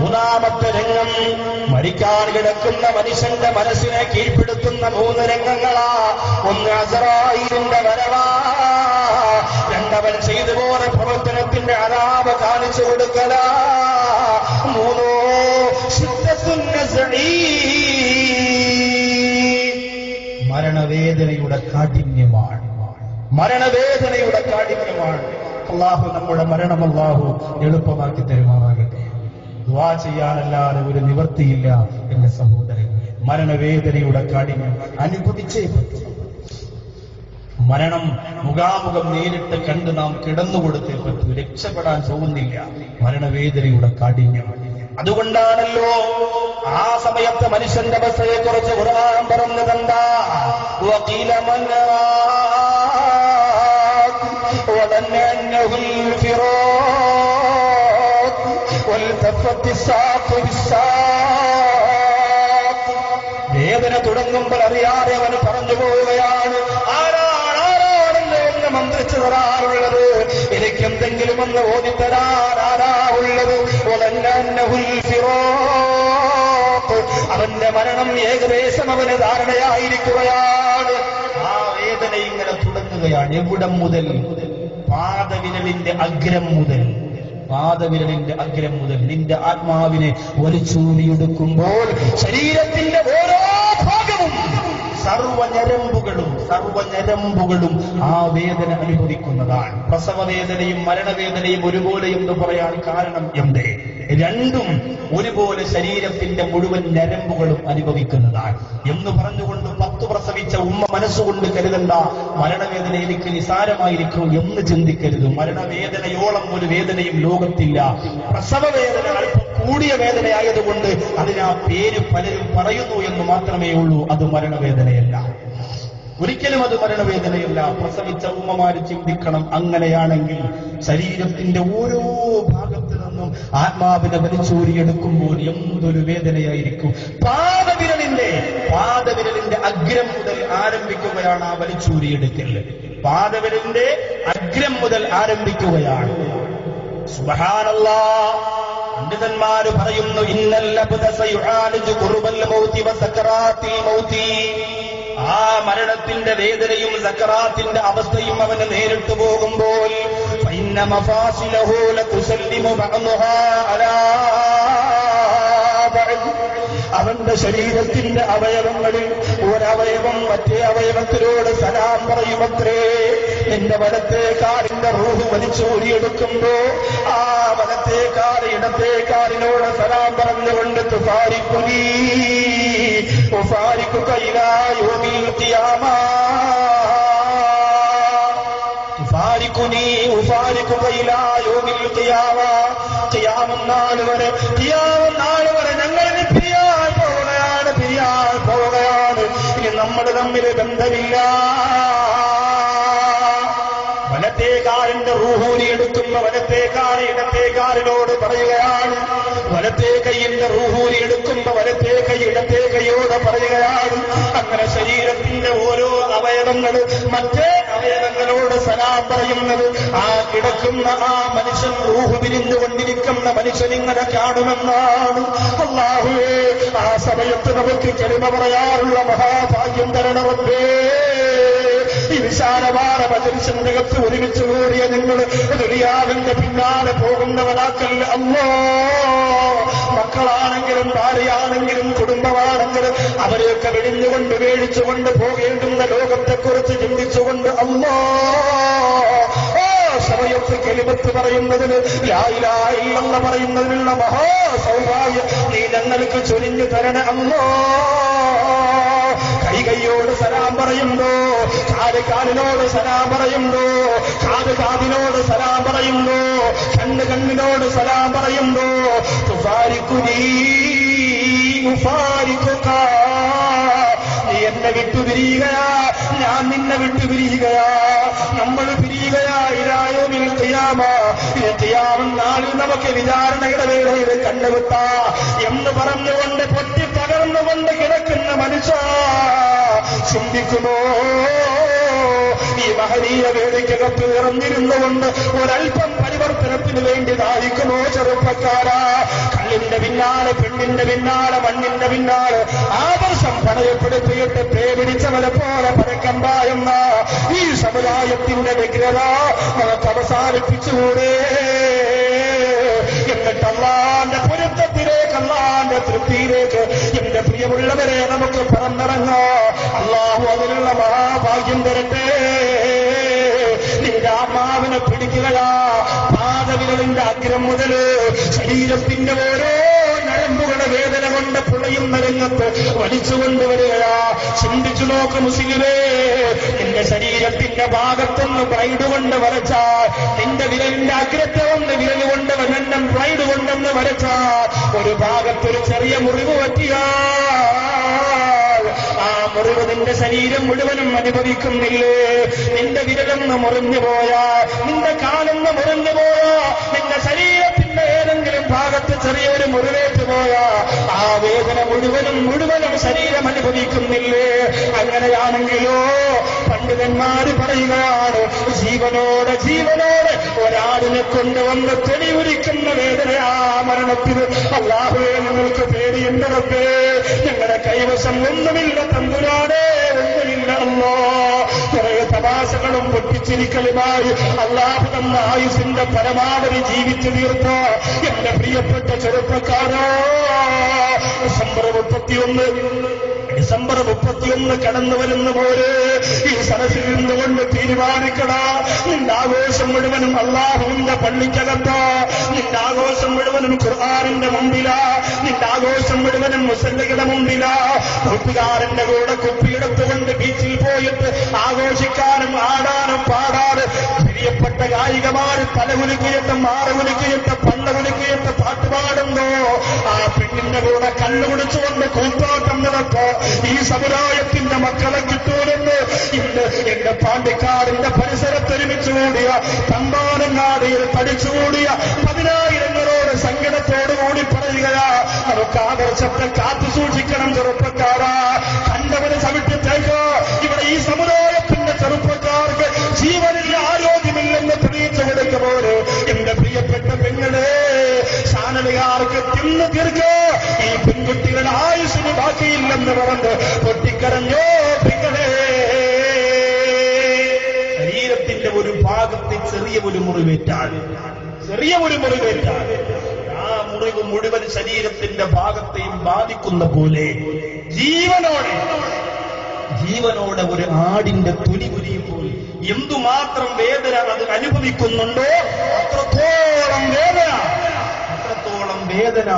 മൂന്നാമത്തെ രംഗം. മരിക്കാൻ കിടക്കുന്ന മനുഷ്യന്റെ മനസ്സിനെ കീഴ്പ്പെടുത്തുന്ന 3 രംഗങ്ങളാ. ഒന്ന് അസ്രായീലിന്റെ വരവാ, 2 അവൻ ചെയ്തു പോയ പ്രവർത്തനത്തിന്റെ അതാപ് കാണിച്ചു കൊടുക്കലാ, 3 മരണവേദനയുടെ കാഠിന്യമാണ്. അല്ലാഹു നമ്മുടെ മരണം അല്ലാഹു എളുപ്പമാക്കി തരുമാറാകട്ടെ. ദുആ ചെയ്യാനല്ലാതെ ഒരു നിവൃത്തിയില്ല എന്ന സഹോദരൻ. മരണവേദനയുടെ കാഠിന്യം അനുഭവിച്ചേ പറ്റും. മരണം മുഖാമുഖം നേരിട്ട് കണ്ട് നാം കിടന്നുകൊടുത്തേ പറ്റൂ. രക്ഷപ്പെടാൻ പോകുന്നില്ല. മരണവേദനയുടെ കാഠിന്യം. അതുകൊണ്ടാണല്ലോ ആ സമയത്ത് മനുഷ്യന്റെ അവസ്ഥയെ കുറിച്ച് ഖുർആൻ പറഞ്ഞതെന്താ? വഖീല വേദന തുടങ്ങുമ്പോൾ അറിയാതെ അവന് പറഞ്ഞു പോവുകയാണ്, ആരാണെന്ന് എന്ന് മന്ത്രിച്ചു തരാറുള്ളത്, എനിക്ക് എന്തെങ്കിലും ഒന്ന് ഓടിത്തരാൻ ആരാ ഉള്ളത്? അവന്റെ മരണം ഏകദേശം അവന് ധാരണയായിരിക്കുകയാണ്. ആ വേദന ഇങ്ങനെ തുടങ്ങുകയാണ്. എവിടം മുതൽ? പാദവിരലിന്റെ അഗ്രം മുതൽ നിന്റെ ആത്മാവിനെ വലിച്ചൂടിയെടുക്കുമ്പോൾ ശരീരത്തിന്റെ ഓരോ ഭാഗവും സർവഞരമ്പുകളും ആ വേദന അനുഭവിക്കുന്നതാണ്. പ്രസവവേദനയും മരണവേദനയും ഒരുപോലെ എന്ന് പറയാൻ കാരണം എന്തേ? രണ്ടും ഒരുപോലെ ശരീരത്തിന്റെ മുഴുവൻ ഞരമ്പുകളും അനുഭവിക്കുന്നതാണ് എന്ന് പറഞ്ഞുകൊണ്ട് 10 പ്രസവിച്ച ഉമ്മ മനസ്സുകൊണ്ട് കരുതണ്ട മരണവേദന എനിക്ക് നിസാരമായിരിക്കും എന്ന് ചിന്തിക്കരുത്. മരണവേദനയോളം ഒരു വേദനയും ലോകത്തില്ല. പ്രസവവേദന അല്പം കൂടിയ വേദനയായതുകൊണ്ട് അതിന് ആ പേര് പലരും പറയുന്നു എന്ന് മാത്രമേ ഉള്ളൂ. അത് മരണവേദനയല്ല, ഒരിക്കലും അത് മരണവേദനയല്ല. പ്രസവിച്ച ഉമ്മമാര് ചിന്തിക്കണം. അങ്ങനെയാണെങ്കിൽ ശരീരത്തിന്റെ ഓരോ ഭാഗത്തു നിന്നും ആത്മാവിനെ വലിച്ചൂരിയെടുക്കുമ്പോൾ എന്തൊരു വേദനയായിരിക്കും. പാദവിരലിന്റെ അഗ്രം മുതൽ ആരംഭിക്കുകയാണ് ആ വലിച്ചൂരിയെടുക്കൽ. പാദവിരലിന്റെ അഗ്രം മുതൽ ആരംഭിക്കുകയാണ്. സുബ്ഹാനല്ലാഹ്. പണ്ഡിതന്മാര് പറയുന്നു, ഇന്നൽ അബ്ദ സയുആലിജു ഖുർബൽ മൗതി വസകറാത്തിൽ മൗതി, ആ മരണത്തിന്റെ വേദനയും സക്കറാത്തിന്റെ അവസ്ഥയും അവന് നേരിട്ട് പോകുമ്പോൾ ഫഇന്ന മഫാസിലഹു ലതുസല്ലിമു ബഅ്ദുഹാ അലാ ബഅദ്, അവന്റെ ശരീരത്തിന്റെ അവയവങ്ങളിൽ ഒരവയവം മറ്റേ അവയവത്തിനോട് സലാം പറയുമത്രേ. നിന്റെ വലത്തെ കാലിന്റെ റൂഹ് വലിച്ചൂരിയെടുക്കുമ്പോ ആ വലത്തെ കാല് ഇടത്തെ കാലിനോട് സലാം പറഞ്ഞുകൊണ്ട് തുഫാരിക്കുനീ ഉഫാരിക്കുക ഇലാ യൗമിൽ ഖിയാമ, തുഫാരിക്കുനീ ഉഫാരിക്കുക ഇലാ യൗമിൽ ഖിയാമ, ഖിയാമത്ത് നാൾ വരെ ഞങ്ങൾ പിരിയാൻ പോവുകയാണ്, ഇനി നമ്മൾ തമ്മിൽ ബന്ധമില്ല. വലത്തേക്കാലിന്റെ റൂഹൂരി എടുക്കുന്ന വലത്തേക്കാല് ഇടത്തേക്കാലിനോട് പറയുകയാണ്, വലത്തേ കൈയിന്റെ റൂഹൂരി എടുക്കുമ്പോ വലത്തേ കൈ ഇടത്തേ കൈയോട് പറയുകയാണ്. അങ്ങനെ ശരീരത്തിന്റെ ഓരോ അവയവങ്ങൾ മറ്റേ അവയവങ്ങളോട് സലാം പറയുന്നത് ആ കിടക്കുന്ന ആ മനുഷ്യൻ റൂഹ് പിരിഞ്ഞുകൊണ്ടിരിക്കുന്ന മനുഷ്യനിങ്ങനെ കാണുമെന്നാണ്. അല്ലാഹുവേ, ആ സമയത്ത് നമുക്ക് കലിമ പറയാറുള്ള മഹാഭാഗ്യം തരണമേ. ഈ വിശാലമായ മജ്‌ലിസിന്റെ അകത്ത് ഒരുമിച്ച് കൂടിയ നിങ്ങൾ ദുനിയാവിന്റെ പിന്നാലെ പോകുന്നവരാക്കല്ല അല്ലാ. മക്കളാണെങ്കിലും ഭാര്യയാണെങ്കിലും കുടുംബമാണെങ്കിലും അവരെയൊക്കെ വെടിഞ്ഞുകൊണ്ട് മേടിച്ചുകൊണ്ട് പോകേണ്ടുന്ന ലോകത്തെക്കുറിച്ച് ചിന്തിച്ചുകൊണ്ട് അല്ലാ, സമയത്ത് കലിമത്ത് പറയുന്നതിന് ലാ ഇലാഹ ഇല്ലല്ലാഹ് പറയുന്നതിനുള്ള മഹാസൗഭാഗ്യം നീ ഞങ്ങൾക്ക് ചൊരിഞ്ഞു തരണേ അല്ലാ. കൈയോട് സലാം പറയുമ്പോ, കാലിനോട് സലാം പറയുമ്പോ, കാതിനോട് സലാം പറയുമ്പോ, കണ്ണിനോട് സലാം പറയുമ്പോ തുഫാരിക്കുനീ ഉഫാരിക്കുക, നീ എന്നെ വിട്ടുപിരിയുകയാ, ഞാൻ നിന്നെ വിട്ടുപിരിയുകയാ, നമ്മൾ പിരിയുകയാ ഇലാ യൗമിൽ ഖിയാമ, ഖിയാമത്ത് നാളിൽ നമുക്ക് വിചാരണയുടെ വേളയിൽ കണ്ടുകിട്ടാ എന്ന് പറഞ്ഞുകൊണ്ട് പൊട്ടി പകർന്നുകൊണ്ട് കിടക്കുന്ന മനുഷ്യ ചിന്തിക്കുമോ? ഈ മഹനീയ വേദിക്കകത്ത് ഇറങ്ങിരുന്നുകൊണ്ട് ഒരൽപ്പം പരിവർത്തനത്തിന് വേണ്ടി ദാഹിക്കുമോ ചെറുപ്പക്കാരാ? കല്ലിന്റെ പിന്നാലെ, പെണ്ണിന്റെ പിന്നാലെ, മണ്ണിന്റെ പിന്നാലെ ആദർശം പണയപ്പെടുത്തിയിട്ട് പേടിച്ചവരെ പോലെ പരക്കം പായുന്ന ഈ സമുദായത്തിന്റെ വ്യഗ്രത നമുക്ക് അവസാനിപ്പിച്ചുകൂടെ? എന്നിട്ട് അല്ലാഹുവിന്റെ പൊരുത്തത്തിലേക്ക്, അല്ലാഹുവിന്റെ തൃപ്തിയിലേക്ക് എന്റെ പ്രിയമുള്ളവരെ നമുക്ക് പറന്നിറങ്ങാം. അല്ലാഹു അതിനുള്ള മഹാഭാഗ്യം തരട്ടെ. നിന്റെ ആത്മാവിനെ പിടിക്കുകയാ, പാദവിരലിന്റെ അഗ്രം മുതൽ ശരീരത്തിന്റെ ഓരോ നരമ്പുകളുടെ വേദന കൊണ്ട് പുളയുന്ന രംഗത്ത് വലിച്ചുകൊണ്ടുവരികയാ. ചിന്തിച്ചു നോക്ക് മുസ്ലിമേ, നിന്റെ ശരീരത്തിന്റെ ഭാഗത്തൊന്ന് ബ്രൈഡ് കൊണ്ട് വരച്ചാൽ, നിന്റെ വിരലിന്റെ അഗ്രത്തെ ഒന്ന് വിരൽ കൊണ്ട് വന്നെണ്ണം ബ്രൈഡ് കൊണ്ടൊന്ന് വരച്ചാൽ ഒരു ഭാഗത്തൊരു ചെറിയ മുറിവ് പറ്റിയാ ആ മുറിവ് നിന്റെ ശരീരം മുഴുവനും അനുഭവിക്കുന്നില്ലേ? നിന്റെ വിരലൊന്ന് മുറിഞ്ഞു പോയാ, നിന്റെ കാലൊന്ന് മുറിഞ്ഞു പോയാ, നിന്റെ ശരീരത്തിന്റെ ഏതെങ്കിലും ഭാഗത്ത് ചെറിയൊരു മുറിവേറ്റ് പോയാ ആ വേദന മുഴുവനും ശരീരം അനുഭവിക്കുന്നില്ലേ? അങ്ങനെയാണെങ്കിലോ പണ്ഡിതന്മാര് പറയുകയാണ്, ജീവനോടെ ഒരാളിനെ കൊണ്ടുവന്ന് തെളിവുരിക്കുന്ന വേദനയാ മരണത്തിന്. അല്ലാഹുവേ, നിങ്ങൾക്ക് പേടിയുണ്ട് റബ്ബേ, ഞങ്ങളുടെ കൈവശം ഒന്നുമില്ല തമ്പുരാനേ, ഒന്നുമില്ല അല്ലാ. കുറെ തമാശകളും പൊട്ടിച്ചിരിക്കലുമായി അല്ലാഹു തന്ന ആയുസിന്റെ പരമാവധി ജീവിച്ചു തീർത്ത എന്റെ പ്രിയപ്പെട്ട ചെറുപ്പക്കാരോ, ഡിസംബർ 31 കടന്നു വരുന്ന പോലെ ഈ സദസ്സിൽ നിന്നുകൊണ്ട് തീരുമാനിക്കട, നിന്റെ ആഘോഷം മുഴുവനും അല്ലാഹുവിന്റെ പള്ളിക്കകത്താ, നിന്റെ ആഘോഷം മുഴുവനും ഖുർആനിന്റെ മുമ്പിലാ, നിന്റെ ആഘോഷം മുഴുവനും മുസല്ലയുടെ മുമ്പിലാ. കൂട്ടുകാരന്റെ കൂടെ കുപ്പിയെടുത്തുകൊണ്ട് ബീച്ചിൽ പോയിട്ട് ആഘോഷിക്കാനും ആടാനും പാടാനും പ്രിയപ്പെട്ട ഗായികമാര് തലകുലുക്കിയിട്ട് മാറുകുലുക്കിയിട്ട് പള്ളകുലുക്കിയിട്ട് പാട്ടുപാടുന്നു. ആ പെണ്ണിന്റെ കൂടെ കല്ലുകുടിച്ചുകൊണ്ട് കൂത്തോട്ടം നടത്തോ ഈ സമുദായത്തിന്റെ മക്കളെ കിട്ടൂലെന്ന് ഇന്ന് എന്റെ പാണ്ടിക്കാടിന്റെ പരിസരത്ത് ഒരുമിച്ച് കൂടിയ, തമ്പാനങ്ങാടിയിൽ തടിച്ചുകൂടിയ 10,000 സങ്കടത്തോടുകൂടി പറയുകയാ, നമുക്ക് ആദർശത്തെ കാത്തു സൂക്ഷിക്കണം ചെറുപ്പക്കാരാ. കണ്ടവന് ചവിട്ടിത്തേക്കോ. ഇവിടെ ഈ സമുദായത്തിന്റെ ചെറുപ്പക്കാർക്ക് ജീവനിൽ ആരോഗ്യമില്ലെന്ന് തെളിയിച്ചു കൊടുക്കുമ്പോൾ എന്റെ പ്രിയപ്പെട്ട പെങ്ങളെ, ചാനലുകാർ നാവിനെ തിന്നു തീർക്കോ, ഈ പെൺകുട്ടികളുടെ ആയുസ്സിന് ബാക്കിയില്ലെന്ന് പറഞ്ഞ് പൊട്ടിക്കരഞ്ഞോ പെങ്ങളെ. ശരീരത്തിന്റെ ഒരു ഭാഗത്ത് ചെറിയ ഒരു മുറിവേറ്റാൽ ആ മുറിവ് മുഴുവൻ ശരീരത്തിന്റെ ഭാഗത്തെയും ബാധിക്കുന്ന പോലെ ജീവനോടെ ഒരു ആടിന്റെ തൊലി കുരിയുമ്പോൾ എന്തുമാത്രം വേദന അത് അനുഭവിക്കുന്നുണ്ടോ അത്രത്തോളം വേദന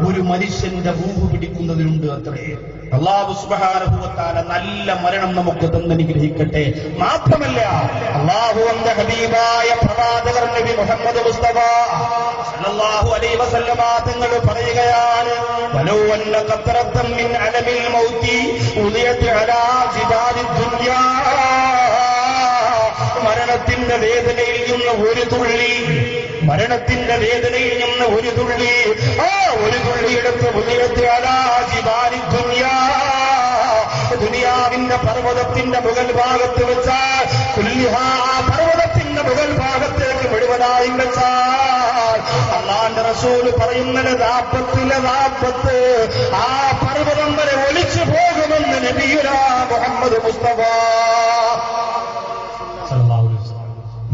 ഒരു മനുഷ്യന്റെ റൂഹ് പിടിക്കുന്നതിനുണ്ട് അത്രേ. അല്ലാഹു സുബ്ഹാനഹു വ തആല നല്ല മരണം നമുക്ക് തന്നനുഗ്രഹിക്കട്ടെ. മാത്രമല്ല അല്ലാഹുവിന്റെ ഹബീബായ പ്രവാചകർ നബി മുഹമ്മദ് മുസ്തഫ സല്ലല്ലാഹു അലൈഹി വസല്ലമ തങ്ങൾ പറയുകയാണ്, വലൗ അന്ന ഖത്രത്തൻ മിൻ അലമിൽ മൗതി ഉദിയത് അലാ ജിബാലിദ് ദുനിയാ. മരണത്തിന്റെ വേദനയിൽ നിന്ന് ഒരു തുള്ളി ആ ഒരു തുള്ളിയെടുത്ത് ദുനിയാവിന്റെ പർവ്വതത്തിന്റെ മുകൾ ഭാഗത്ത് വെച്ചാൽ പർവ്വതത്തിന്റെ മുകൾ ഭാഗത്തേക്ക് മുഴുവനായി വെച്ചാൽ അല്ലാഹുവിന്റെ റസൂൽ പറയുന്നത് 40 ആ പർവ്വതം വരെ ഒലിച്ചു പോകുമെന്ന് നബിയുനാ മുഹമ്മദ് മുസ്തഫ.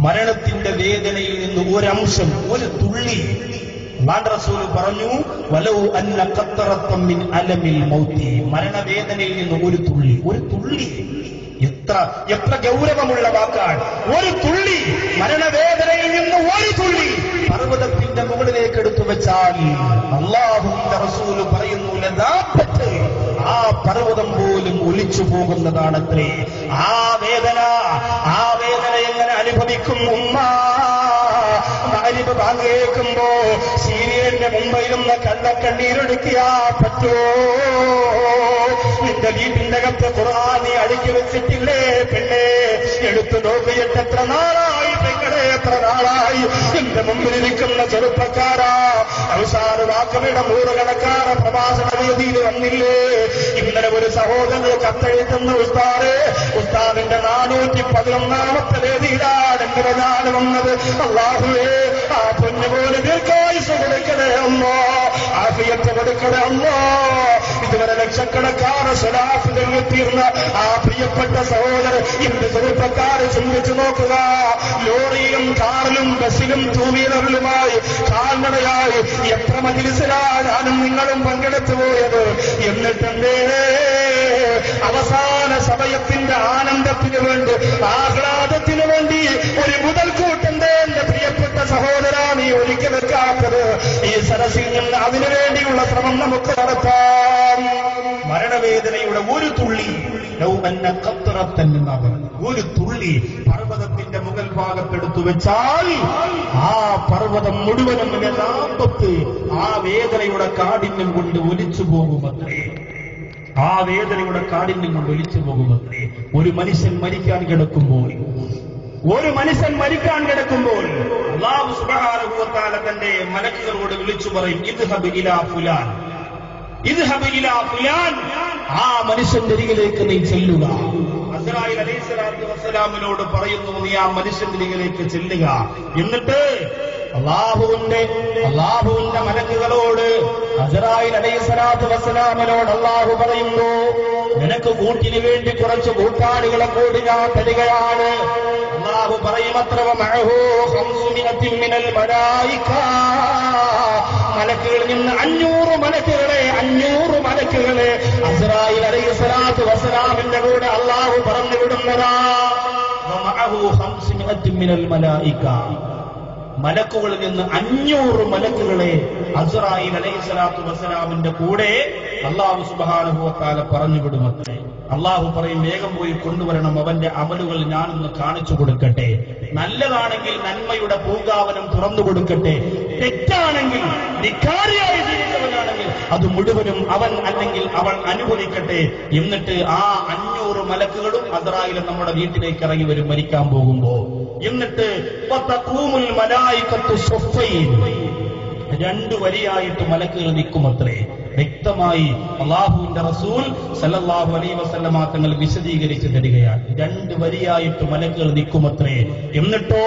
മരണത്തിന്റെ വേദനയിൽ നിന്ന് ഒരംശം, ഒരു തുള്ളി അല്ലാഹുവിന്റെ റസൂൽ പറഞ്ഞു, വലൗ അന്ന ഖത്രത്തൻ മിൻ അലമിൽ മൗതി. മരണവേദനയിൽ നിന്ന് ഒരു തുള്ളി എത്ര ഗൗരവമുള്ള വാക്കാണ്. ഒരു തുള്ളി മരണവേദനയിൽ നിന്ന് ഒരു തുള്ളി പർവ്വതത്തിന്റെ മുകളിലേക്ക് എടുത്തു വെച്ചാൽ അല്ലാഹുവിന്റെ റസൂൽ പറയുന്നു, ലദാബത്ത് ആ പർവ്വതം പോലും ഒലിച്ചു പോകുന്നതാണത്രേ. ആ വേദന എങ്ങനെ അനുഭവിക്കും ഉമ്മ? മഗ്‌രിബ് ബാങ്ക് കേൾക്കുമ്പോ സീരിയലിന്റെ മുമ്പിലിരുന്ന് കള്ളക്കണ്ണീരൊടുക്കിയാ പറ്റോ? നിന്റെ വീട്ടിന്റെ അകത്ത് ഖുർആൻ നീ അടുക്കി വെച്ചിട്ടില്ലേ പെണ്ണെ? എടുത്തു നോക്കിയിട്ട് എത്ര നാളായി പെങ്ങളെ, എത്ര നാളായി? എന്റെ മുമ്പിലിരിക്കുന്ന ചെറുപ്പക്കാരാ, അവസാന വാക്കയുടെ 100 കണക്കാണ് പ്രഭാഷണ വേദിയിൽ വന്നില്ലേ? ഇന്നലെ ഒരു സഹോദരൻ കത്തെഴുതുന്ന ഉസ്താദിന്റെ 411ാമത്തെ വേദിയിലാണ് എന്റെ ഞാൻ വന്നത്. അല്ലാഹുവേ, ആ പൊന്നുപോലെ ദീർഘായുസ്സ് കൊടുക്കണേ അല്ലാ, ആഫിയത്ത് കൊടുക്കണേ അല്ലാ. ഇതുവരെ ലക്ഷക്കണക്കാണ് സ്വലാത്ത് തീർന്ന ആ പ്രിയപ്പെട്ട സഹോദരൻ ഇന്ന് ചെറുപ്പക്കാരെ ചിന്തിച്ചു നോക്കുക. ലോറിയിലും കാറിലും ബസ്സിലും ടൂ വീലറിലുമായി കാൽനടയായി എത്ര മജ്‌ലിസിലാണ് ഞാനും നിങ്ങളും പങ്കെടുത്തു പോയത്. എന്നിട്ടെന്തേ അവസാന സമയത്തിന്റെ ആനന്ദത്തിന് വേണ്ടി, ആഹ്ലാദത്തിന് വേണ്ടി ഒരു മുതൽക്കൂട്ടെന്തേ എന്റെ പ്രിയപ്പെട്ട സഹോദരാ നീ ഒരുക്കി വെക്കാത്തത്? ഈ സരസിൽ നിന്ന് അതിനുവേണ്ടിയുള്ള ശ്രമം നമുക്ക് നടത്താം. മരണവേദനയുടെ ഒരു തുള്ളി, ഒരു തുള്ളി പർവ്വതത്തിന്റെ മുകൾ ഭാഗത്തെടുത്തു വെച്ചാൽ ആ പർവ്വതം മുഴുവനും യഥാർത്ഥത്ത് ആ വേദനയുടെ കാഠിന്യം കൊണ്ട് ഒലിച്ചു പോകുമത്രേ. ഒരു മനുഷ്യൻ മരിക്കാൻ കിടക്കുമ്പോൾ അല്ലാഹു സുബ്ഹാനഹു വ തആല തന്റെ മലക്കുകളോട് വിളിച്ചു പറയും, ഇദ്ഹബ് ഇലാ ഫുലാൻ, ആ മനുഷ്യന്റെ അരികിലേക്ക് നീ ചെല്ലുക. അസ്റായീൽ അലൈഹിസ്സലാത്തു വസ്സലാമിനോട് പറയുന്നു, നീ ആ മനുഷ്യന്റെ അരികിലേക്ക് ചെല്ലുക. എന്നിട്ട് അല്ലാഹുവിന്റെ മലക്കുകളോട് അസ്റായീൽ അലൈഹിസ്സലാത്തു വസ്സലാമിനോട് അല്ലാഹു പറയുന്നു, നിനക്ക് കൂട്ടിന് വേണ്ടി കുറച്ച് കൂട്ടാളികളെ കൂടി ഞാൻ തരികയാണ്. അല്ലാഹു പറയുമത്ര മഅഹു 500 മിനൽ മലായിക, മലക്കുകളിൽ നിന്ന് 500 മലക്കുകളെ അസ്റായീൽ അലൈഹിസ്സലാത്തു വസ്സലാമിന്റെ കൂടെ അല്ലാഹു പറഞ്ഞു വിടുന്നതാ. വമഅഹു 500 മിനൽ മലായിക, മലക്കുകളിൽ നിന്ന് 500 മലക്കുകളെ അസ്റായീൽ അലൈഹിസ്സലാത്തു വസ്സലാമിന്റെ കൂടെ അല്ലാഹു സുബ്ഹാനഹു വ തആല പറഞ്ഞു വിടുമത്രേ. അല്ലാഹു പറയും, വേഗം പോയി കൊണ്ടുവരണം, അവന്റെ അമലുകൾ ഞാനൊന്ന് കാണിച്ചു കൊടുക്കട്ടെ. നല്ലതാണെങ്കിൽ നന്മയുടെ പൂങ്കാവനം തുറന്നു കൊടുക്കട്ടെ, തെറ്റാണെങ്കിൽ ധിക്കാരിയായി ജീവിച്ചവനാണെങ്കിൽ അത് മുഴുവനും അവൻ അല്ലെങ്കിൽ അവൾ അനുഭവിക്കട്ടെ. എന്നിട്ട് ആ 500 മലക്കുകളും അസ്റായീലും നമ്മുടെ വീട്ടിലേക്ക് ഇറങ്ങി വരും മരിക്കാൻ പോകുമ്പോ. എന്നിട്ട് വതഖൂമുൽ മലായികത്തു സ്വഫൈൻ, 2 വരിയായിട്ട് മലക്കുകൾ നിൽക്കുമത്രേ. വ്യക്തമായി അല്ലാഹുവിന്റെ റസൂൽ സല്ലല്ലാഹു അലൈഹി വസല്ലമ തങ്ങൾ വിശദീകരിച്ചു തരികയാണ്. 2 വരിയായിട്ട് മലക്കുകൾ നിൽക്കുമത്രേ. എന്നിട്ടോ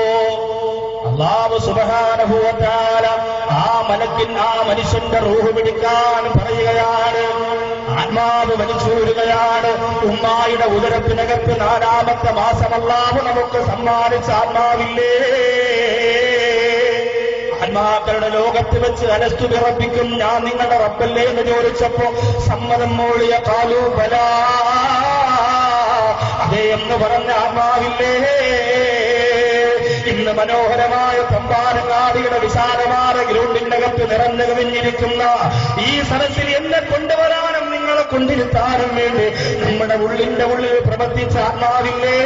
അല്ലാഹു സുബ്ഹാനഹു വ തആല ആ മനുഷ്യന്റെ റൂഹ് പിടിക്കാൻ പറയുകയാണ്. ആത്മാവ് വലിച്ചൂരുകയാണ്. ഉമ്മായുടെ ഉദരത്തിനകത്ത് 4ാമത്തെ മാസം അല്ലാഹു നമുക്ക് സമ്മാനിച്ച ആത്മാവില്ലേ? ആത്മാക്കളുടെ ലോകത്ത് വെച്ച് അലസ്തു ബിറബ്ബിക്കും, ഞാൻ നിങ്ങളുടെ റബ്ബല്ലേ എന്ന് ചോദിച്ചപ്പോ സമ്മതം മൂളിയ ഖാലൂ ബലാ, അതേ എന്ന് പറഞ്ഞ ആത്മാവില്ലേ? ഇന്ന് മനോഹരമായ തമ്പാനങ്ങാടിയുടെ വിശാലമായ ഗ്രൗണ്ടിനകത്ത് നിറഞ്ഞു കവിഞ്ഞിരിക്കുന്ന ഈ സദസ്സിൽ എന്നെ കൊണ്ടുവരാനും നിങ്ങളെ കൊണ്ടിരുത്താനും വേണ്ടി നമ്മുടെ ഉള്ളിന്റെ ഉള്ളിൽ പ്രവർത്തിച്ച ആത്മാവില്ലേ?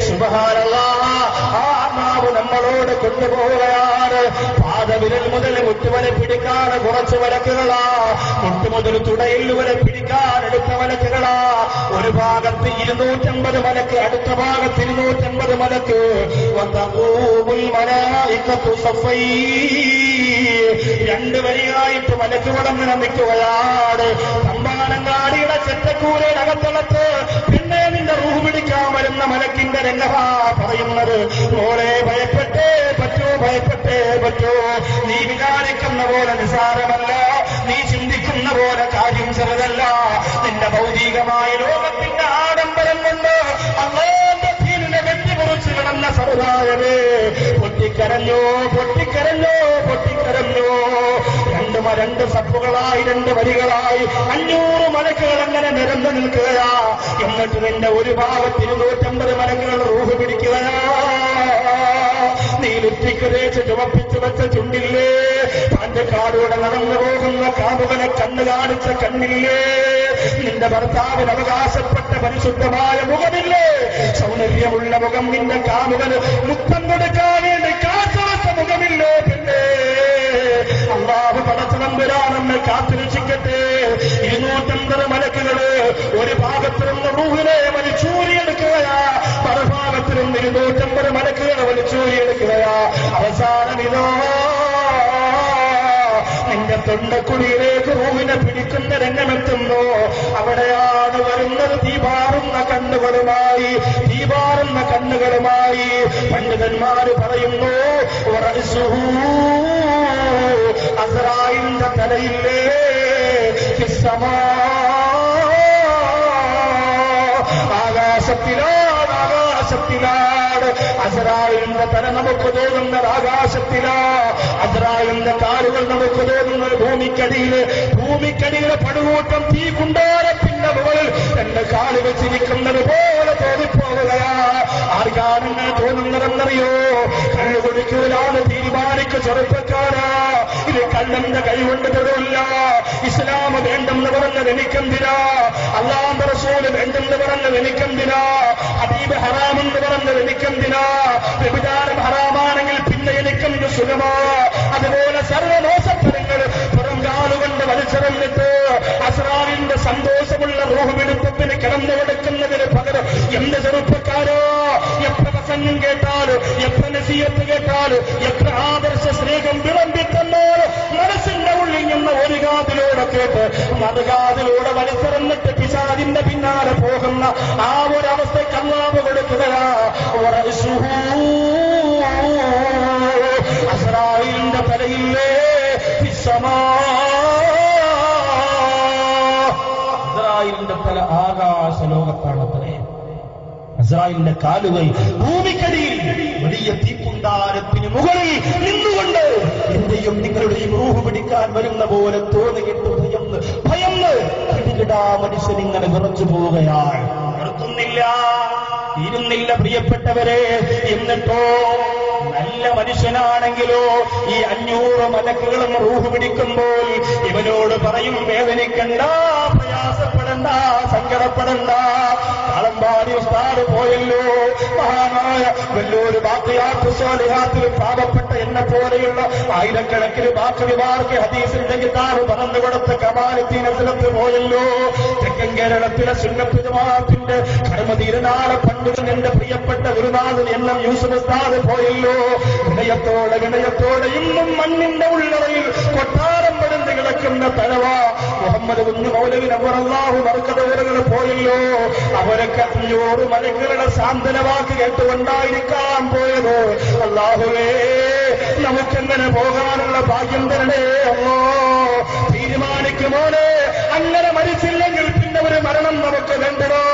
സുബ്ഹാനല്ലാഹ്, ആ ആത്മാവ് നമ്മളോട് കൊണ്ടുപോവുകയാണ്. പാദവിരൽ മുതൽ മുട്ടുവരെ പിടിക്കാൻ കുറച്ച് വലക്കുകളാ, മുട്ടുമുതൽ തുടയിൽ വരെ പിടിക്കാൻ എടുത്ത വലക്കുകളാ. ഒരു ഭാഗത്ത് 250 മലക്ക്, അടുത്ത ഭാഗത്ത് 250 മലക്ക്. രണ്ട് വരിയായിട്ട് മലക്കുകളങ്ങനെ നിൽക്കുകയാണ്. തമ്പാനങ്ങാടിയുടെ ചെറ്റക്കൂരയുടെ അകത്തളത്ത് പിന്നെ നിന്റെ റൂഹ് പിടിക്കാൻ വരുന്ന മലക്കിന്റെ രംഗമാ പറയുന്നത്. മോളെ ഭയപ്പെട്ടേ പറ്റൂ, ഭയപ്പെട്ടേ പറ്റൂ. നീ വിചാരിക്കുന്ന പോലെ നിസാരമല്ല, നീ ചിന്തിക്കുന്ന പോലെ കാര്യം ചെറുതല്ല. നിന്റെ ഭൗതികമായ ലോകത്തിന്റെ ആഡംബരം കൊണ്ട് അല്ലാഹുവിന്റെ ദീനിനെ വെട്ടിമുറിച്ച് കിടന്ന സമുദായമേ, പൊട്ടിക്കരഞ്ഞോ പൊട്ടിക്കരഞ്ഞോ പൊട്ടിക്കരഞ്ഞോ. രണ്ട് സപ്പുകളായി, 2 വരികളായി 500 മലക്കുകൾ അങ്ങനെ നിരന്നു നിൽക്കുകയാ. എന്നിട്ട് നിന്റെ ഒരു ഭാഗത്ത് 250 മലക്കുകൾ റൂഹ് പിടിക്കുകയാ. നീ ലുറ്റിക്ക് തേച്ച് ചുവപ്പിച്ചു വെച്ച ചുണ്ടില്ലേ? പാഞ്ചക്കാടൂടെ നടന്നു പോകുന്ന കാമുകനെ കണ്ണ് കാണിച്ച കണ്ണില്ലേ? നിന്റെ ഭർത്താവിന് അവകാശപ്പെട്ട പരിശുദ്ധമായ മുഖമില്ലേ? സൗന്ദര്യമുള്ള മുഖം നിന്റെ കാമുകന് മുത്തം കൊടുക്കാൻ വേണ്ടി കാത്തുവെച്ച മുഖമില്ലേ? പിന്നെ അല്ലാഹു പടച്ചതമ്പുരാൻ നമ്മെ കാത്തുരക്ഷിക്കട്ടെ. 250 മലക്കുകള് ഒരു ഭാഗത്ത് നിന്ന് റൂഹിനെ വലിച്ചൂരിയെടുക്കുകയാ, മറുഭാഗത്ത് നിന്ന് 250 മലക്കുകളെ വലിച്ചൂരിയെടുക്കുകയാ. അവസാനം ഇതോ നിന്റെ തൊണ്ടക്കുടിയിലേക്ക് റൂഹിനെ പിടിക്കുന്ന രംഗമെത്തുന്നു. അവിടെയാണ് വരുന്നത് തീപാറുന്ന കണ്ണുകളുമായി, തീപാറുന്ന കണ്ണുകളുമായി. പണ്ഡിതന്മാര് പറയുന്നു, അസ്റായീലിന്റെ തലയില്ലേ ആകാശത്തിലാണ്, ആകാശത്തിലാണ്. അസ്റായീലിന്റെ തല നമുക്ക് തോന്നുന്നത് ആകാശത്തിലാ. അസ്റായീലിന്റെ കാലുകൾ നമുക്ക് തോന്നുന്നത് ഭൂമിക്കടിയില്. ഭൂമിക്കടിയിലെ പടുകൂട്ടം തീ കുണ്ടാരത്തിന്റെ മുകളിൽ 2 കാലുകൾ ചിരിക്കുന്നത് പോലെ തോന്നിപ്പോവുകയാ. ആർക്കാണെന്ന് തോന്നുന്നതെന്നറിയോ? കള്ളു കുടിക്കലാണ് തീരുമാനിക്ക് ചെറുപ്പക്കാരാ. ഇത് കള്ളന്റെ കൈകൊണ്ട് തൊഴില്ല. ഇസ്ലാം വേണ്ടെന്ന് പറഞ്ഞത് എനിക്കെന്തിനാ? അല്ലാഹുവിന്റെ റസൂല് വേണ്ടെന്ന് പറഞ്ഞത് എനിക്കെന്തിനാ? ഹബീബ് ഹറാമെന്ന് പറഞ്ഞത് എനിക്കെന്തിനാ? വ്യഭിചാരം ഹറാമാണെങ്കിൽ പിന്നെ എനിക്കെന്ത് സുഖമാ? അതുപോലെ സർവമോശഫലങ്ങൾ പുറംകാലുകൊണ്ട് വലിച്ചെറിഞ്ഞിട്ട് അസ്റാറിന്റെ സന്തോഷമുള്ള റൂഹുപിടുത്തത്തിന് കിടന്നു കൊടുക്കുന്നതിന് പകരം എന്റെ ചെറുപ്പക്കാരോ, എത്ര പ്രസംഗം കേട്ടാലും, എത്ര നസീഹത്ത് കേട്ടാലും, എത്ര ആദർശ സ്നേഹം വിളമ്പിത്തന്നാലും മനസ്സിന്റെ ഉള്ളിൽ നിന്ന് ഒരു കാതിലൂടെ കേട്ട് മറുകാതിലൂടെ വലിച്ചെറിഞ്ഞിട്ട് പിശാചിന്റെ പിന്നാലെ പോകുന്ന ആ ഒരു അവസ്ഥയ്ക്ക് അല്ലാഹു കൊടുക്കുകയാ. അസ്റായീലിന്റെ തലയില്ലേ അസ്റായീലിന്റെ തല ആകാശ ലോകത്താണത്രേ. അസ്റായീലിന്റെ കാലുകൾ ഭൂമിക്കടിയിൽ വലിയ തീക്കുണ്ടാരത്തിന് മുകളിൽ നിന്നുകൊണ്ട് എന്റെയും നിങ്ങളുടെയും റൂഹ് പിടിക്കാൻ വരുന്ന പോലെ തോന്നിയിട്ട് ഭയന്ന് കിടുകിടാ മനുഷ്യൻ ഇങ്ങനെ വിറച്ചു പോവുകയാണ്. നിർത്തുന്നില്ല, തീരുന്നില്ല പ്രിയപ്പെട്ടവരെ. എന്നിട്ടോ നല്ല മനുഷ്യനാണെങ്കിലോ ഈ 500 മലക്കുകളും റൂഹ് പിടിക്കുമ്പോൾ ഇവനോട് പറയും, വേദനിക്കണ്ട, പ്രയാസപ്പെടണ്ട, സങ്കടപ്പെടണ്ട. കളമ്പാടി ഉസ്താദ് പോയല്ലോ, മഹാനായ വല്ലൊരു ബാക്കിയാത്ത് സ്വാലിഹാത്തിൽ പാപപ്പെട്ട എന്നെ പോലെയുള്ള ആയിരക്കണക്കിന് ബാക്കിമാർക്ക് ഹദീസിന്റെ കിതാബ് പറഞ്ഞു കൊടുത്ത കമാലത്തീൻ അസ്ലത്ത് പോയല്ലോ. തെക്കൻ കേരളത്തിലെ സുന്നത്ത് ജമാഅത്തിന്റെ കർമ്മധീരനാളെ പണ്ഡിതൻ എന്റെ പ്രിയപ്പെട്ട ഗുരുനാഥൻ എന്നും യൂസുഫ് ഉസ്താദ് പോയല്ലോ. വിനയത്തോടെ ഇന്നും മണ്ണിന്റെ ഉള്ളറയിൽ കൊട്ടാരം പടർന്ന് കിടക്കുന്ന തലവ മുഹമ്മദ് കുഞ്ഞു മൗലവി നവറല്ലാഹു ബർക്കത്തുകൾ പോയല്ലോ. അവരൊക്കെ 500 മലക്കുകളുടെ സാന്ത്വന വാക്ക് കേട്ടുകൊണ്ടായിരിക്കാൻ പോയത്. അല്ലാഹുവേ, നമുക്ക് അങ്ങനെ പോകാനുള്ള ഭാഗ്യം തരണേ അല്ലാ. തീരുമാനിക്കുമോനെ, അങ്ങനെ മരിച്ചില്ലെങ്കിൽ പിന്നെ ഒരു മരണം നമുക്ക് വേണ്ടതോ.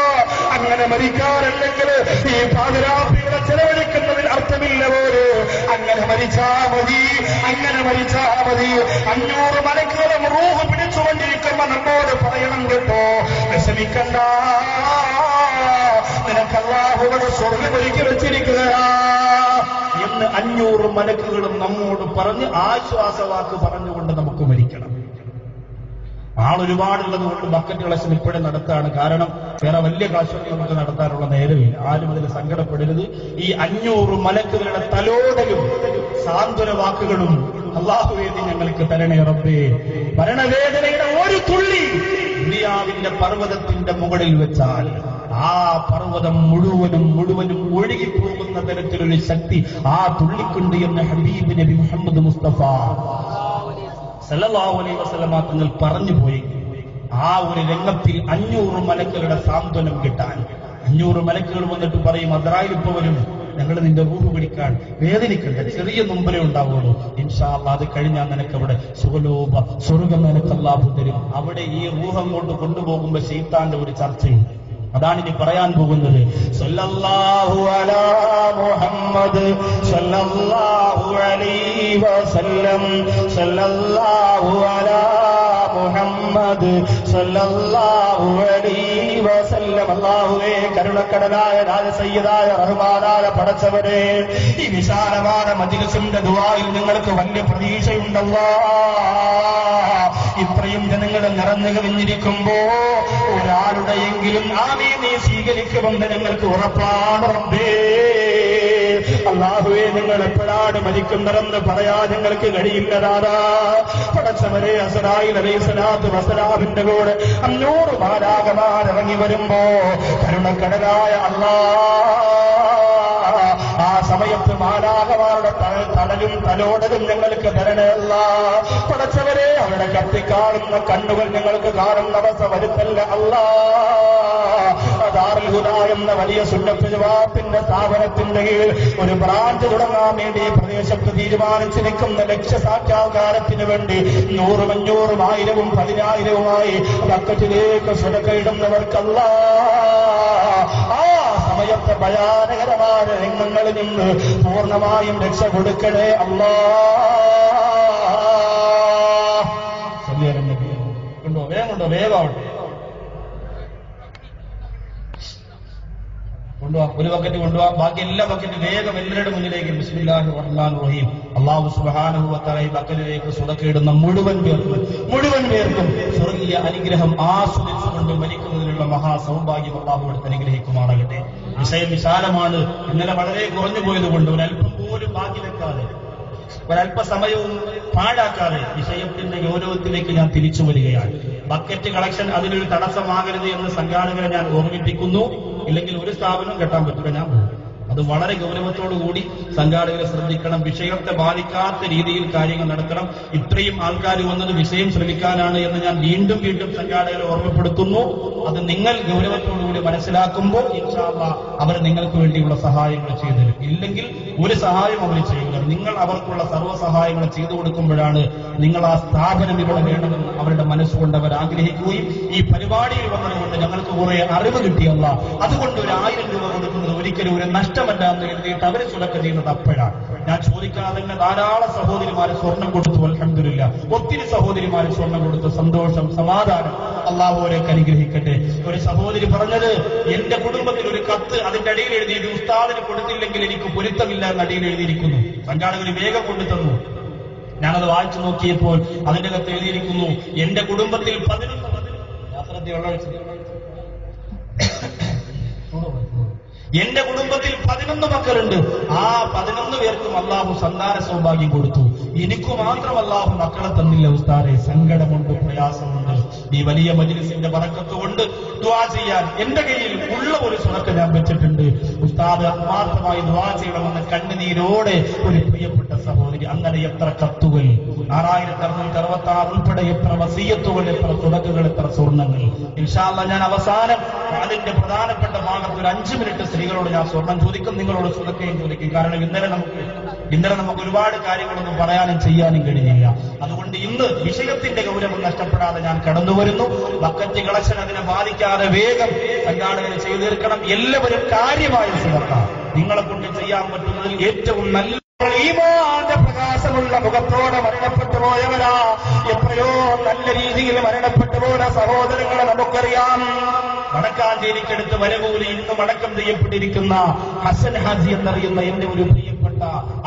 അങ്ങനെ മരിക്കാറില്ലെങ്കിൽ ഈ പാതിരാത്രികളെ ചെലവഴിക്കുന്നതിൽ അർത്ഥമില്ല പോലും. അങ്ങനെ മരിച്ചാ മതി, അങ്ങനെ മരിച്ചാ മതി. 500 മലക്കുകളും റൂഹ് പിടിച്ചുകൊണ്ടിരിക്കുമ്പോ നമ്മോട് പറയണം കേട്ടോ, വിഷമിക്കണ്ട, നിനക്ക് അല്ലാഹുവിന്റെ സ്വർഗ്ഗം ഒരുക്കി വെച്ചിരിക്കുകയാ എന്ന് 500 മലക്കുകളും നമ്മോട് പറഞ്ഞ് ആശ്വാസവാക്ക് പറഞ്ഞുകൊണ്ട് നമുക്ക് മരിക്കണം. ആളൊരുപാടുള്ളത് കൊണ്ട് ബക്കറ്റ് കളക്ഷൻ ഇപ്പോഴേ നടത്താണ്. കാരണം വേറെ വലിയ കാശൊന്നും നമുക്ക് നടത്താനുള്ള നേരമില്ല. ആരും അതിൽ സങ്കടപ്പെടരുത്. ഈ 500 മലക്കുകളുടെ തലോടലും സാന്ത്വന വാക്കുകളും അല്ലാഹുവേ നീ ഞങ്ങൾക്ക് തരണേ റബ്ബേ. മരണവേദനയുടെ ഒരു തുള്ളി ദുനിയാവിന്റെ പർവ്വതത്തിന്റെ മുകളിൽ വെച്ചാൽ ആ പർവ്വതം മുഴുവനും ഒഴുകിപ്പോകുന്ന തരത്തിലൊരു ശക്തി ആ തുള്ളിക്കുണ്ട് എന്ന് ഹബീബ് നബി മുഹമ്മദ് മുസ്തഫ സല്ലല്ലാഹു അലൈഹി വസല്ലമ തങ്ങൾ പറഞ്ഞു പോയി. ആ ഒരു രംഗത്തിൽ 500 മലക്കുകളുടെ സാന്ത്വനം കിട്ടാൻ 500 മലക്കുകൾ വന്നിട്ട് പറയും, അസ്രായീൽ ഇപ്പൊ വരും, ഞങ്ങൾ നിന്റെ റൂഹ് പിടിക്കാൻ, വേദനിക്കണ്ട, ചെറിയ നൊമ്പരേ ഉണ്ടാവുള്ളൂ, ഇൻഷാ അല്ലാഹ് അത് കഴിഞ്ഞാൽ നിനക്ക് അവിടെ സുഖലോപ സ്വർഗം നിനക്ക് അല്ലാഹു തരും. അവിടെ ഈ റൂഹ് അങ്ങോട്ട് കൊണ്ടുപോകുമ്പോ ശൈത്താന്റെ ഒരു ചർച്ചയുണ്ട്. അതാണ് ഇനി പറയാൻ പോകുന്നത്. സല്ലല്ലാഹു അലാ മുഹമ്മദ് സല്ലല്ലാഹു അലൈഹി വസല്ലം, സല്ലല്ലാഹു അലാ മുഹമ്മദ് സല്ലല്ലാഹു അലൈഹി വസല്ലം. അല്ലാഹുവേ, കരുണക്കടലായ രാജസയ്യിദായ റഹ്മാനായ പടച്ചവരെ, ഈ വിശാലമായ മജ്ലിസിന്റെ ദുആയിൽ നിങ്ങൾക്ക് വലിയ പ്രതീക്ഷയുണ്ടല്ലോ. ഇത്രയും ജനങ്ങൾ നിറഞ്ഞു കവിഞ്ഞിരിക്കുമ്പോ ഒരാളുടെയെങ്കിലും ആമീൻ നീ സ്വീകരിക്കുമെന്ന് ഞങ്ങൾക്ക് ഉറപ്പാണ് റബ്ബേ. അല്ലാഹുവേ, നിങ്ങൾ എപ്പോഴാണ് മരിക്കുന്നതെന്ന് പറയാൻ ഞങ്ങൾക്ക് കഴിയില്ലതാ. പടച്ചവരെ, അസ്രായീൽ അലൈഹിസ്സലാത്തു വസ്സലാമിന്റെ കൂടെ 500 മാലാഖമാർ ഇറങ്ങി വരുമ്പോ കരുണക്കടലായ അല്ലാഹ് ആ സമയത്ത് മാലാഖമാരുടെ തടലും തലോടലും ഞങ്ങൾക്ക് തരണമല്ല. പടച്ചവരെ, അവരുടെ കത്തിക്കാളുന്ന കണ്ണുകൾ ഞങ്ങൾക്ക് കാണുന്ന അവസ്ഥ വരുത്തല്ല അല്ലാ. ദാറുൽ ഹുദാ എന്ന വലിയ സുന്നത്ത് ജമാഅത്തിന്റെ സ്ഥാപനത്തിന്റെ കീഴിൽ ഒരു ബ്രാഞ്ച് തുടങ്ങാൻ വേണ്ടി പ്രദേശത്ത് തീരുമാനിച്ചിരിക്കുന്ന ലക്ഷ്യസാക്ഷാത്കാരത്തിന് വേണ്ടി 100, 500, 1000, 10000 ബക്കറ്റിലേക്ക് സ്വതക്ക ഇടുന്നവർക്കല്ല ആ സമയത്ത് ഭയാനകരമായ രംഗങ്ങളിൽ നിന്ന് പൂർണ്ണമായും രക്ഷ കൊടുക്കണേ അല്ലാ. കൊണ്ടോ വേഗമാവട്ടെ, കൊണ്ടുപോവാ, ഒരു ബക്കറ്റ് കൊണ്ടുപോവാ, ബാക്കി എല്ലാ ബക്കറ്റും വേഗം എല്ലാവരുടെ മുന്നിലേക്ക് ബിസ്മില്ലാഹിർ റഹ്മാനിർ റഹീം. അല്ലാഹു സുബ്ഹാനഹു വ തആല ഈ ബക്കറ്റിലേക്ക് സ്വതക്കയിടുന്ന മുഴുവൻ പേർക്കും സ്വർഗീയ അനുഗ്രഹം ആസ്വദിച്ചുകൊണ്ട് മരിക്കുന്നതിനുള്ള മഹാസൗഭാഗ്യം അല്ലാഹു എടുത്ത് അനുഗ്രഹിക്കുമാറാകട്ടെ. വിഷയം വിശാലമാണ്. ഇന്നലെ വളരെ കുറഞ്ഞു പോയതുകൊണ്ട് ഒരല്പം പോലും ബാക്കി വെക്കാതെ, ഒരല്പസമയവും പാഴാക്കാതെ വിഷയത്തിന്റെ ഗൗരവത്തിലേക്ക് ഞാൻ തിരിച്ചു വരികയാണ്. ബക്കറ്റ് കളക്ഷൻ അതിനൊരു തടസ്സമാകരുത് എന്ന് സംഘാടകരെ ഞാൻ ഓർമ്മിപ്പിക്കുന്നു. ഇല്ലെങ്കിൽ ഒരു സ്ഥാപനം കെട്ടാൻ പറ്റില്ല, ഞാൻ പോകും. അത് വളരെ ഗൗരവത്തോടുകൂടി സംഘാടകരെ ശ്രദ്ധിക്കണം. വിഷയത്തെ ബാധിക്കാത്ത രീതിയിൽ കാര്യങ്ങൾ നടക്കണം. ഇത്രയും ആൾക്കാർ വന്നത് വിഷയം ശ്രമിക്കാനാണ് എന്ന് ഞാൻ വീണ്ടും സംഘാടകരെ ഓർമ്മപ്പെടുത്തുന്നു. അത് നിങ്ങൾ ഗൗരവത്തോടുകൂടി മനസ്സിലാക്കുമ്പോൾ ഇൻഷാ അല്ലാഹ് അവർ നിങ്ങൾക്ക് വേണ്ടിയുള്ള സഹായങ്ങൾ ചെയ്തുതരും. ഇല്ലെങ്കിൽ ഒരു സഹായം അവർ ചെയ്യുക. നിങ്ങൾ അവർക്കുള്ള സർവ്വ സഹായങ്ങൾ ചെയ്തു കൊടുക്കുമ്പോഴാണ് നിങ്ങൾ ആ സ്ഥാപനം ഇവിടെ വേണമെന്ന് അവരുടെ മനസ്സുകൊണ്ട് അവർ ആഗ്രഹിക്കുകയും ഈ പരിപാടിയിൽ വന്നതുകൊണ്ട് ഞങ്ങൾക്ക് കുറെ അറിവ് കിട്ടിയല്ല, അതുകൊണ്ട് ഒരു 1000 രൂപ കൊടുക്കുന്നത് ഒരിക്കലും ഒരു നഷ്ടമല്ല എന്ന് എഴുതിയിട്ട് അവർ സുലക്ക ചെയ്യുന്നത് അപ്പോഴാണ്. ഞാൻ ചോദിക്കാതെ തന്നെ ധാരാളം സഹോദരിമാരെ സ്വർണം കൊടുത്തു, അൽഹംദുലില്ലാ. ഒത്തിരി സഹോദരിമാരെ സ്വർണം കൊടുത്തു. സന്തോഷം, സമാധാനം. അല്ലാഹു അവരെയൊക്കെ അനുഗ്രഹിക്കട്ടെ. ഒരു സഹോദരി പറഞ്ഞത്, എന്റെ കുടുംബത്തിൽ ഒരു കത്ത് അതിന്റെ അടിയിൽ എഴുതിയത് ഉസ്താദിന് കൊടുത്തില്ലെങ്കിൽ എനിക്ക് പൊരുത്തമില്ല എന്ന അടിയിൽ എഴുതിയിരിക്കുന്നു. സംഘാടകർ വേഗം കൊണ്ടുതന്നു. ഞാനത് വായിച്ചു നോക്കിയപ്പോൾ അതിന്റെ കത്ത് എഴുതിയിരിക്കുന്നു, എന്റെ കുടുംബത്തിൽ 11 എന്റെ കുടുംബത്തിൽ 11 മക്കളുണ്ട്. ആ 11 പേർക്കും അല്ലാഹു സന്താന സൗഭാഗ്യം കൊടുത്തു. എനിക്ക് മാത്രം അല്ലാഹു മക്കളെ തന്നില്ല ഉസ്താദേ. സങ്കടമുണ്ട്, പ്രയാസമുണ്ട്. ഈ വലിയ മജ്ലിസിന്റെ ബറക്കത്ത് കൊണ്ട് ദുആ ചെയ്യാൻ എന്റെ കയ്യിൽ ഉള്ള ഒരു സ്വതക്ക ഞാൻ വെച്ചിട്ടുണ്ട്. ഉസ്താദ് ആത്മാർത്ഥമായി ദുആ ചെയ്യണമെന്ന് കണ്ണുനീരോടെ ഒരു പ്രിയപ്പെട്ട സഹോദരി. അങ്ങനെ എത്ര കത്തുകൾ, 6666 ഉൾപ്പെടെ എത്ര വസിയത്തുകൾ, എത്ര സ്വതക്കകൾ, എത്ര സ്വർണ്ണങ്ങൾ. ഇൻഷാ അല്ലാഹ് ഞാൻ അവസാനം അതിന്റെ പ്രധാനപ്പെട്ട ഭാഗത്ത് ഒരു 5 മിനിറ്റ് സ്ത്രീകളോട് ഞാൻ സ്വർണം ചോദിക്കും, നിങ്ങളോട് സ്വതക്കയും ചോദിക്കും. കാരണം ഇന്നലെ നമുക്ക് ഇന്നലെ നമുക്ക് ഒരുപാട് കാര്യങ്ങളൊന്നും പറയാനും ചെയ്യാനും കഴിഞ്ഞില്ല. അതുകൊണ്ട് ഇന്ന് വിഷയത്തിന്റെ ഗൗരവം നഷ്ടപ്പെടാതെ ഞാൻ കടന്നു വരുന്നു. ബക്കറ്റ് കളക്ഷൻ അതിനെ ബാധിക്കാതെ വേഗം സംഘാടകർ ചെയ്തു തീർക്കണം. എല്ലാവരും കാര്യമായ സുഹൃത്ത നിങ്ങളെ കൊണ്ട് ചെയ്യാൻ പറ്റുന്നതിൽ ഏറ്റവും നല്ല ഈമാന്റെ പ്രകാശമുള്ള മുഖത്തോടെ മരണപ്പെട്ടു പോയവരാ. എത്രയോ നല്ല രീതിയിൽ മരണപ്പെട്ടു പോയ സഹോദരങ്ങളെ നമുക്കറിയാം. വടക്കാഞ്ചേരിക്കടുത്ത് വരവൂരി ഇന്നും അടക്കം ചെയ്യപ്പെട്ടിരിക്കുന്ന ഹസൻ ഹാജി എന്നറിയുന്ന എന്റെ ഒരു പ്രിയപ്പെട്ട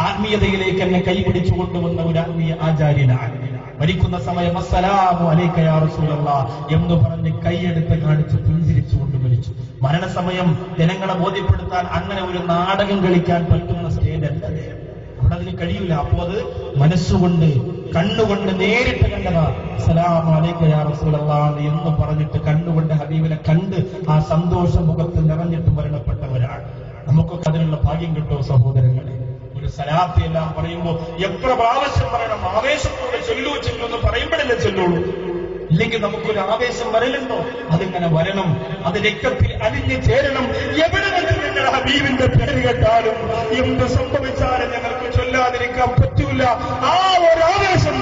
ആത്മീയതയിലേക്ക് എന്നെ കൈപിടിച്ചു കൊണ്ടുവന്ന ഒരു ആത്മീയ ആചാര്യനാണ്. മരിക്കുന്ന സമയം അസ്സലാമു അലൈക യാ റസൂലല്ലാഹ് എന്ന് പറഞ്ഞ് കൈയെടുത്ത് കാണിച്ച് പുഞ്ചിരിച്ചുകൊണ്ട് മരിച്ചു. മരണസമയം ജനങ്ങളെ ബോധ്യപ്പെടുത്താൻ അങ്ങനെ ഒരു നാടകം കളിക്കാൻ പറ്റുന്ന സ്റ്റേജല്ല, അവിടെ അതിന് കഴിയില്ല. അപ്പോ അത് മനസ്സുകൊണ്ട് കണ്ണുകൊണ്ട് നേരിട്ട് കണ്ടതാ. അസ്സലാമു അലൈക യാ റസൂലല്ലാഹ് എന്ന് പറഞ്ഞിട്ട് കണ്ണുകൊണ്ട് ഹബീബിനെ കണ്ട് ആ സന്തോഷ മുഖത്ത് നിറഞ്ഞിട്ട് മരണപ്പെട്ടവരാണ്. നമുക്കൊക്കെ അതിനുള്ള ഭാഗ്യം കിട്ടോ സഹോദരങ്ങളെ? ഒരു സലാത്ത് എല്ലാം പറയുമ്പോൾ എത്ര പ്രാവശ്യം പറയണം? ആവേശത്തോടെ ചൊല്ലൂ എന്ന് പറയുമ്പോഴല്ലേ ചൊല്ലുള്ളൂ. ഇല്ലെങ്കിൽ നമുക്കൊരു ആവേശം വരലുണ്ടോ? അതിങ്ങനെ വരണം, അത് രക്തത്തിൽ അലിഞ്ഞു ചേരണം. എവിടെ വെച്ച് ഞങ്ങളുടെ ഹബീബിന്റെ പേര് കേട്ടാലും എന്ത് സംഭവിച്ചാലും ഞങ്ങൾക്ക് ചൊല്ലാതിരിക്കാൻ പറ്റൂല. ആ ഒരു ആവേശം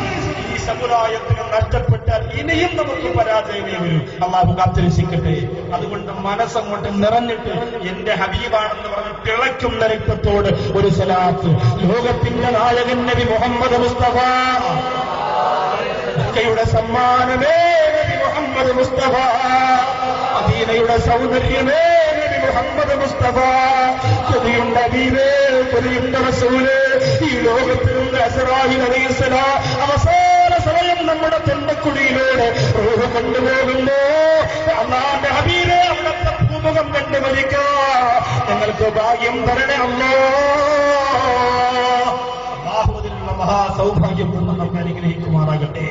ഈ സമുദായത്തിന് നഷ്ടപ്പെട്ടാൽ ഇനിയും നമുക്ക് പരാജയമേ വരൂ. അല്ലാഹു കാത്തിരക്ഷിക്കട്ടെ. അതുകൊണ്ട് മനസ്സങ്ങോട്ട് നിറഞ്ഞിട്ട് എന്റെ ഹബീബാണെന്ന് പറഞ്ഞ് തിളയ്ക്കുന്ന രക്തത്തോട് ഒരു സലാത്ത്. ലോകത്തിന്റെ നായകൻ നബി മുഹമ്മദ് മുസ്തഫ, മക്കയുടെ സമ്മാനമേ നബി മുഹമ്മദ് മുസ്തഫ, മദീനയുടെ സൗന്ദര്യമേ നബി മുഹമ്മദ് മുസ്തഫ, കൊതിയുണ്ട ഹബീബേ, കൊതിയുണ്ട റസൂലേ, ഈ ലോകത്തിലുള്ള അസ്റായീൽ അലൈഹിസ്സലാം അവസാന സമയം നമ്മുടെ തെണ്ടക്കുടിയിലൂടെ റൂഹ് കൊണ്ടുപോകുമ്പോ അല്ലാഹുവിന്റെ ഹബീബേ അവിടുത്തെ പൂമുഖം കണ്ടു മരിക്കാൻ ഞങ്ങൾക്ക് ഭാഗ്യം തരണേ അല്ലാഹ്. മഹാസൗഭാഗ്യം കൊണ്ട് നമ്മെ അനുഗ്രഹിക്കുമാറാകട്ടെ.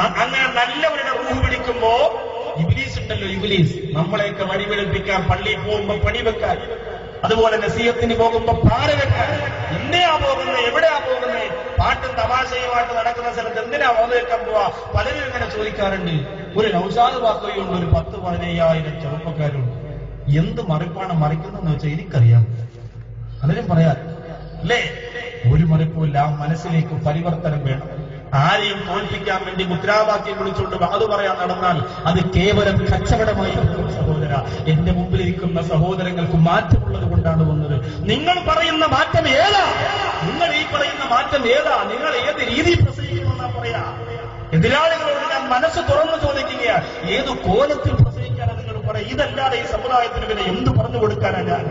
അങ്ങനെ നല്ലവരുടെ റൂഹ് പിടിക്കുമ്പോ ഇബ്ലീസ് ഉണ്ടല്ലോ, ഇബ്ലീസ് നമ്മളെയൊക്കെ വഴി വെളുപ്പിക്കാൻ, പള്ളിയിൽ പോകുമ്പോ പണി വെക്കാൻ, അതുപോലെ നസീഹത്തിന് പോകുമ്പോ പാര വെക്കാൻ. എന്തിനാ പോകുന്നത്? എവിടെയാ പോകുന്നത്? പാട്ടും തമാശയുമായിട്ട് നടക്കുന്ന സ്ഥലത്ത് എന്തിനാ ഓത് വെക്കാൻ പോവാ? പലരും ഇങ്ങനെ ചോദിക്കാറുണ്ട്. ഒരു നൗഷാദ് വാക്കുകയുണ്ട്, ഒരു 10-15,000 ചെറുപ്പക്കാരുണ്ട്. എന്ത് മറിപ്പാണ് മറിക്കുന്നതെന്ന് വെച്ചാൽ എനിക്കറിയാം. പലരും പറയാം അല്ലേ? ഒരു മറിപ്പുമില്ല. ആ മനസ്സിലേക്ക് പരിവർത്തനം വേണം. ആരെയും തോൽപ്പിക്കാൻ വേണ്ടി മുദ്രാവാക്യം വിളിച്ചുകൊണ്ട് അത് പറയാൻ നടന്നാൽ അത് കേവലം കച്ചവടമായി സഹോദര. എന്റെ മുമ്പിലിരിക്കുന്ന സഹോദരങ്ങൾക്ക് മാറ്റമുള്ളത് കൊണ്ടാണ് വന്നത്. നിങ്ങൾ പറയുന്ന മാറ്റം ഏതാ? നിങ്ങൾ ഈ പറയുന്ന മാറ്റം ഏതാ? നിങ്ങൾ ഏത് രീതിയിൽ പ്രസംഗിക്കുമെന്നാ പറയാ? എതിരാളികളോട് ഞാൻ മനസ്സ് തുറന്നു ചോദിക്കുകയാണ്, ഏത് കോലത്തിൽ പ്രസംഗിക്കാനാണ് നിങ്ങൾ പറയാം? ഇതല്ലാതെ ഈ സമുദായത്തിന് പിന്നെ എന്ത് പറഞ്ഞു കൊടുക്കാനാണ് ഞാൻ?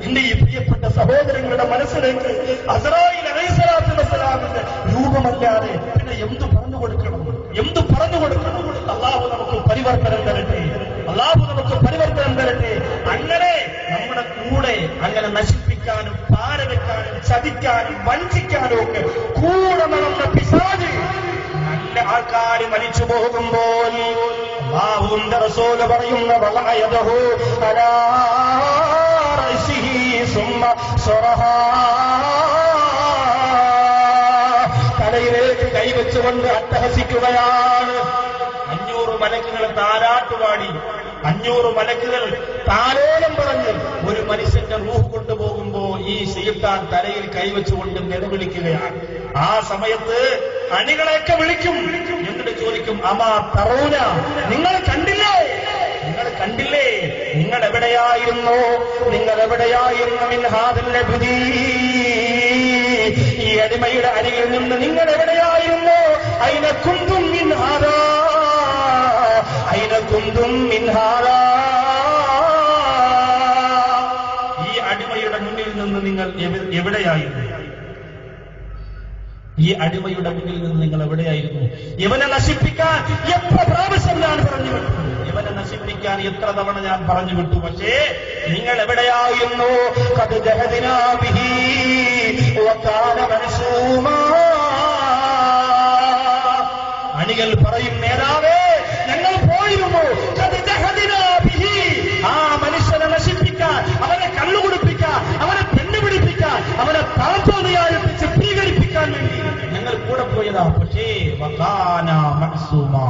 എന്റെ ഈ പ്രിയപ്പെട്ട സഹോദരങ്ങളുടെ മനസ്സിലേക്ക് അസ്റായീൽ അലൈഹിസ്സലാത്തു വസ്സലാമിന്റെ രൂപമല്ലാതെ പിന്നെ എന്തു പറഞ്ഞു കൊടുക്കണം? എന്തു പറഞ്ഞു കൊടുക്കണം? അല്ലാഹു നമുക്ക് പരിവർത്തനം തരട്ടെ. അല്ലാഹു നമുക്ക് പരിവർത്തനം തരട്ടെ. അങ്ങനെ നമ്മുടെ കൂടെ അങ്ങനെ നശിപ്പിക്കാനും പാരവെക്കാനും ചതിക്കാനും വഞ്ചിക്കാനും ഒക്കെ കൂടെ നടന്ന പിശാച് നല്ല ആൾക്കാർ മരിച്ചു പോകുമ്പോൾ അല്ലാഹുവിന്റെ റസൂൽ പറയുന്ന വളയദഹു അലാ തലയിലേക്ക് കൈവച്ചുകൊണ്ട് അട്ടഹസിക്കുകയാണ്. 500 മലക്കുകൾ താരാട്ടുപാടി, 500 മലക്കുകൾ താലോലം പറഞ്ഞ് ഒരു മനുഷ്യന്റെ റൂഹ് കൊണ്ടുപോകുമ്പോ ഈ ശൈത്താൻ തലയിൽ കൈവച്ചുകൊണ്ട് നിലവിളിക്കുകയാണ്. ആ സമയത്ത് അണികളെയൊക്കെ വിളിക്കും. എന്നിട്ട് ചോദിക്കും, അമാ തറൂന, നിങ്ങൾ കണ്ടില്ലേ? നിങ്ങൾ കണ്ടില്ലേ? നിങ്ങൾ എവിടെയായിരുന്നു? നിങ്ങൾ എവിടെയായിരുന്നു? മിൻ ഹാദിൽ അബ്ദി, ഈ അടിമയുടെ അരികിൽ നിന്ന് നിങ്ങൾ എവിടെയായിരുന്നു? അയിന കുന്തും മിൻ ഹാദാ, അയിന കുന്തും മിൻ ഹാദാ, ഈ അടിമയുടെ മുന്നിൽ നിന്ന് നിങ്ങൾ എവിടെയായിരുന്നു? ഈ അടിമയുടെ മുന്നിൽ നിന്ന് നിങ്ങൾ എവിടെയായിരുന്നു? ഇവനെ നശിപ്പിക്കാൻ എത്ര പ്രാവശ്യം ഞാൻ പറഞ്ഞു വിട്ടു, ഇവനെ നശിപ്പിക്കാൻ എത്ര തവണ ഞാൻ പറഞ്ഞു വിട്ടു. പക്ഷേ നിങ്ങൾ എവിടെയായിരുന്നു? ഖദ് ജഹദിനാ ബിഹി വകാന മൻസൂമാ. അണികൾ പറയും, നേതാവേ ഞങ്ങൾ പോയിരുന്നു. ഖദ് ജഹദിനാ ബിഹി, ആ മനുഷ്യനെ നശിപ്പിക്കാൻ, അവനെ കള്ളുകുടിപ്പിക്കാൻ, അവനെ പെണ്ണുപിടിപ്പിക്കാൻ, അവനെ പാത്തോണിയായി ചിത്രീകരിപ്പിക്കാൻ വേണ്ടി ഞങ്ങൾ കൂടെ പോയതാ. പക്ഷേ വകാന മൻസൂമാ,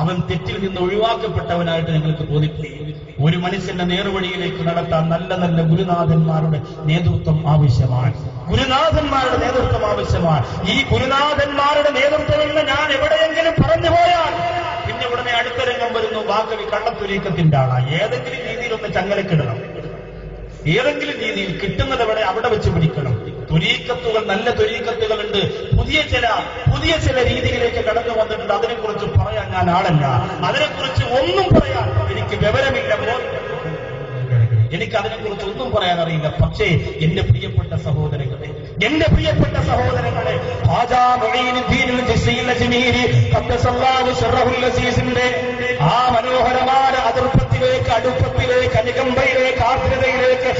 അവൻ തെറ്റിൽ നിന്ന് ഒഴിവാക്കപ്പെട്ടവനായിട്ട് ഞങ്ങൾക്ക് തോന്നിപ്പോയി. ഒരു മനുഷ്യന്റെ നേർവഴിയിലേക്ക് നടത്താൻ നല്ല നല്ല ഗുരുനാഥന്മാരുടെ നേതൃത്വം ആവശ്യമാണ്. ഗുരുനാഥന്മാരുടെ നേതൃത്വം ആവശ്യമാണ്. ഈ ഗുരുനാഥന്മാരുടെ നേതൃത്വമെന്ന് ഞാൻ എവിടെയെങ്കിലും പറഞ്ഞു പോയാൽ പിന്നെ ഉടനെ അടുത്ത രംഗം വരുന്നു, വാക്കവി കള്ളത്തൊരീക്കത്തിന്റെ ആളാണ്. ഏതെങ്കിലും രീതിയിലൊന്ന് ചങ്ങലക്കിടണം, ഏതെങ്കിലും രീതിയിൽ കിട്ടുന്നത് അവിടെ വെച്ച് പിടിക്കണം. തൊരീക്കത്തുകൾ, നല്ല തൊരീക്കത്തുകളുണ്ട്. പുതിയ ചില രീതിയിലേക്ക് കടന്നു വന്നിട്ടുണ്ട്. അതിനെക്കുറിച്ച് പറയാൻ ഞാൻ ആളല്ല, അതിനെക്കുറിച്ച് ഒന്നും പറയാൻ എനിക്ക് വിവരമില്ല, എനിക്ക് അതിനെക്കുറിച്ച് ഒന്നും പറയാൻ അറിയില്ല. പക്ഷേ എന്റെ പ്രിയപ്പെട്ട സഹോദരങ്ങളെ, ഖാജാ മുഈനുദ്ദീൻ അൽ-ജിസ്രി അജ്മീരി ഖദ്ദസല്ലാഹു സിർറഹുൽ അസീസിന്റെ ആ മനോഹരമായ അതിർപ്പത്തിലേക്ക്, അടുപ്പത്തിലേക്ക്, അനുകമ്പയിലേക്ക്, ആർദ്രതയിലേക്ക്,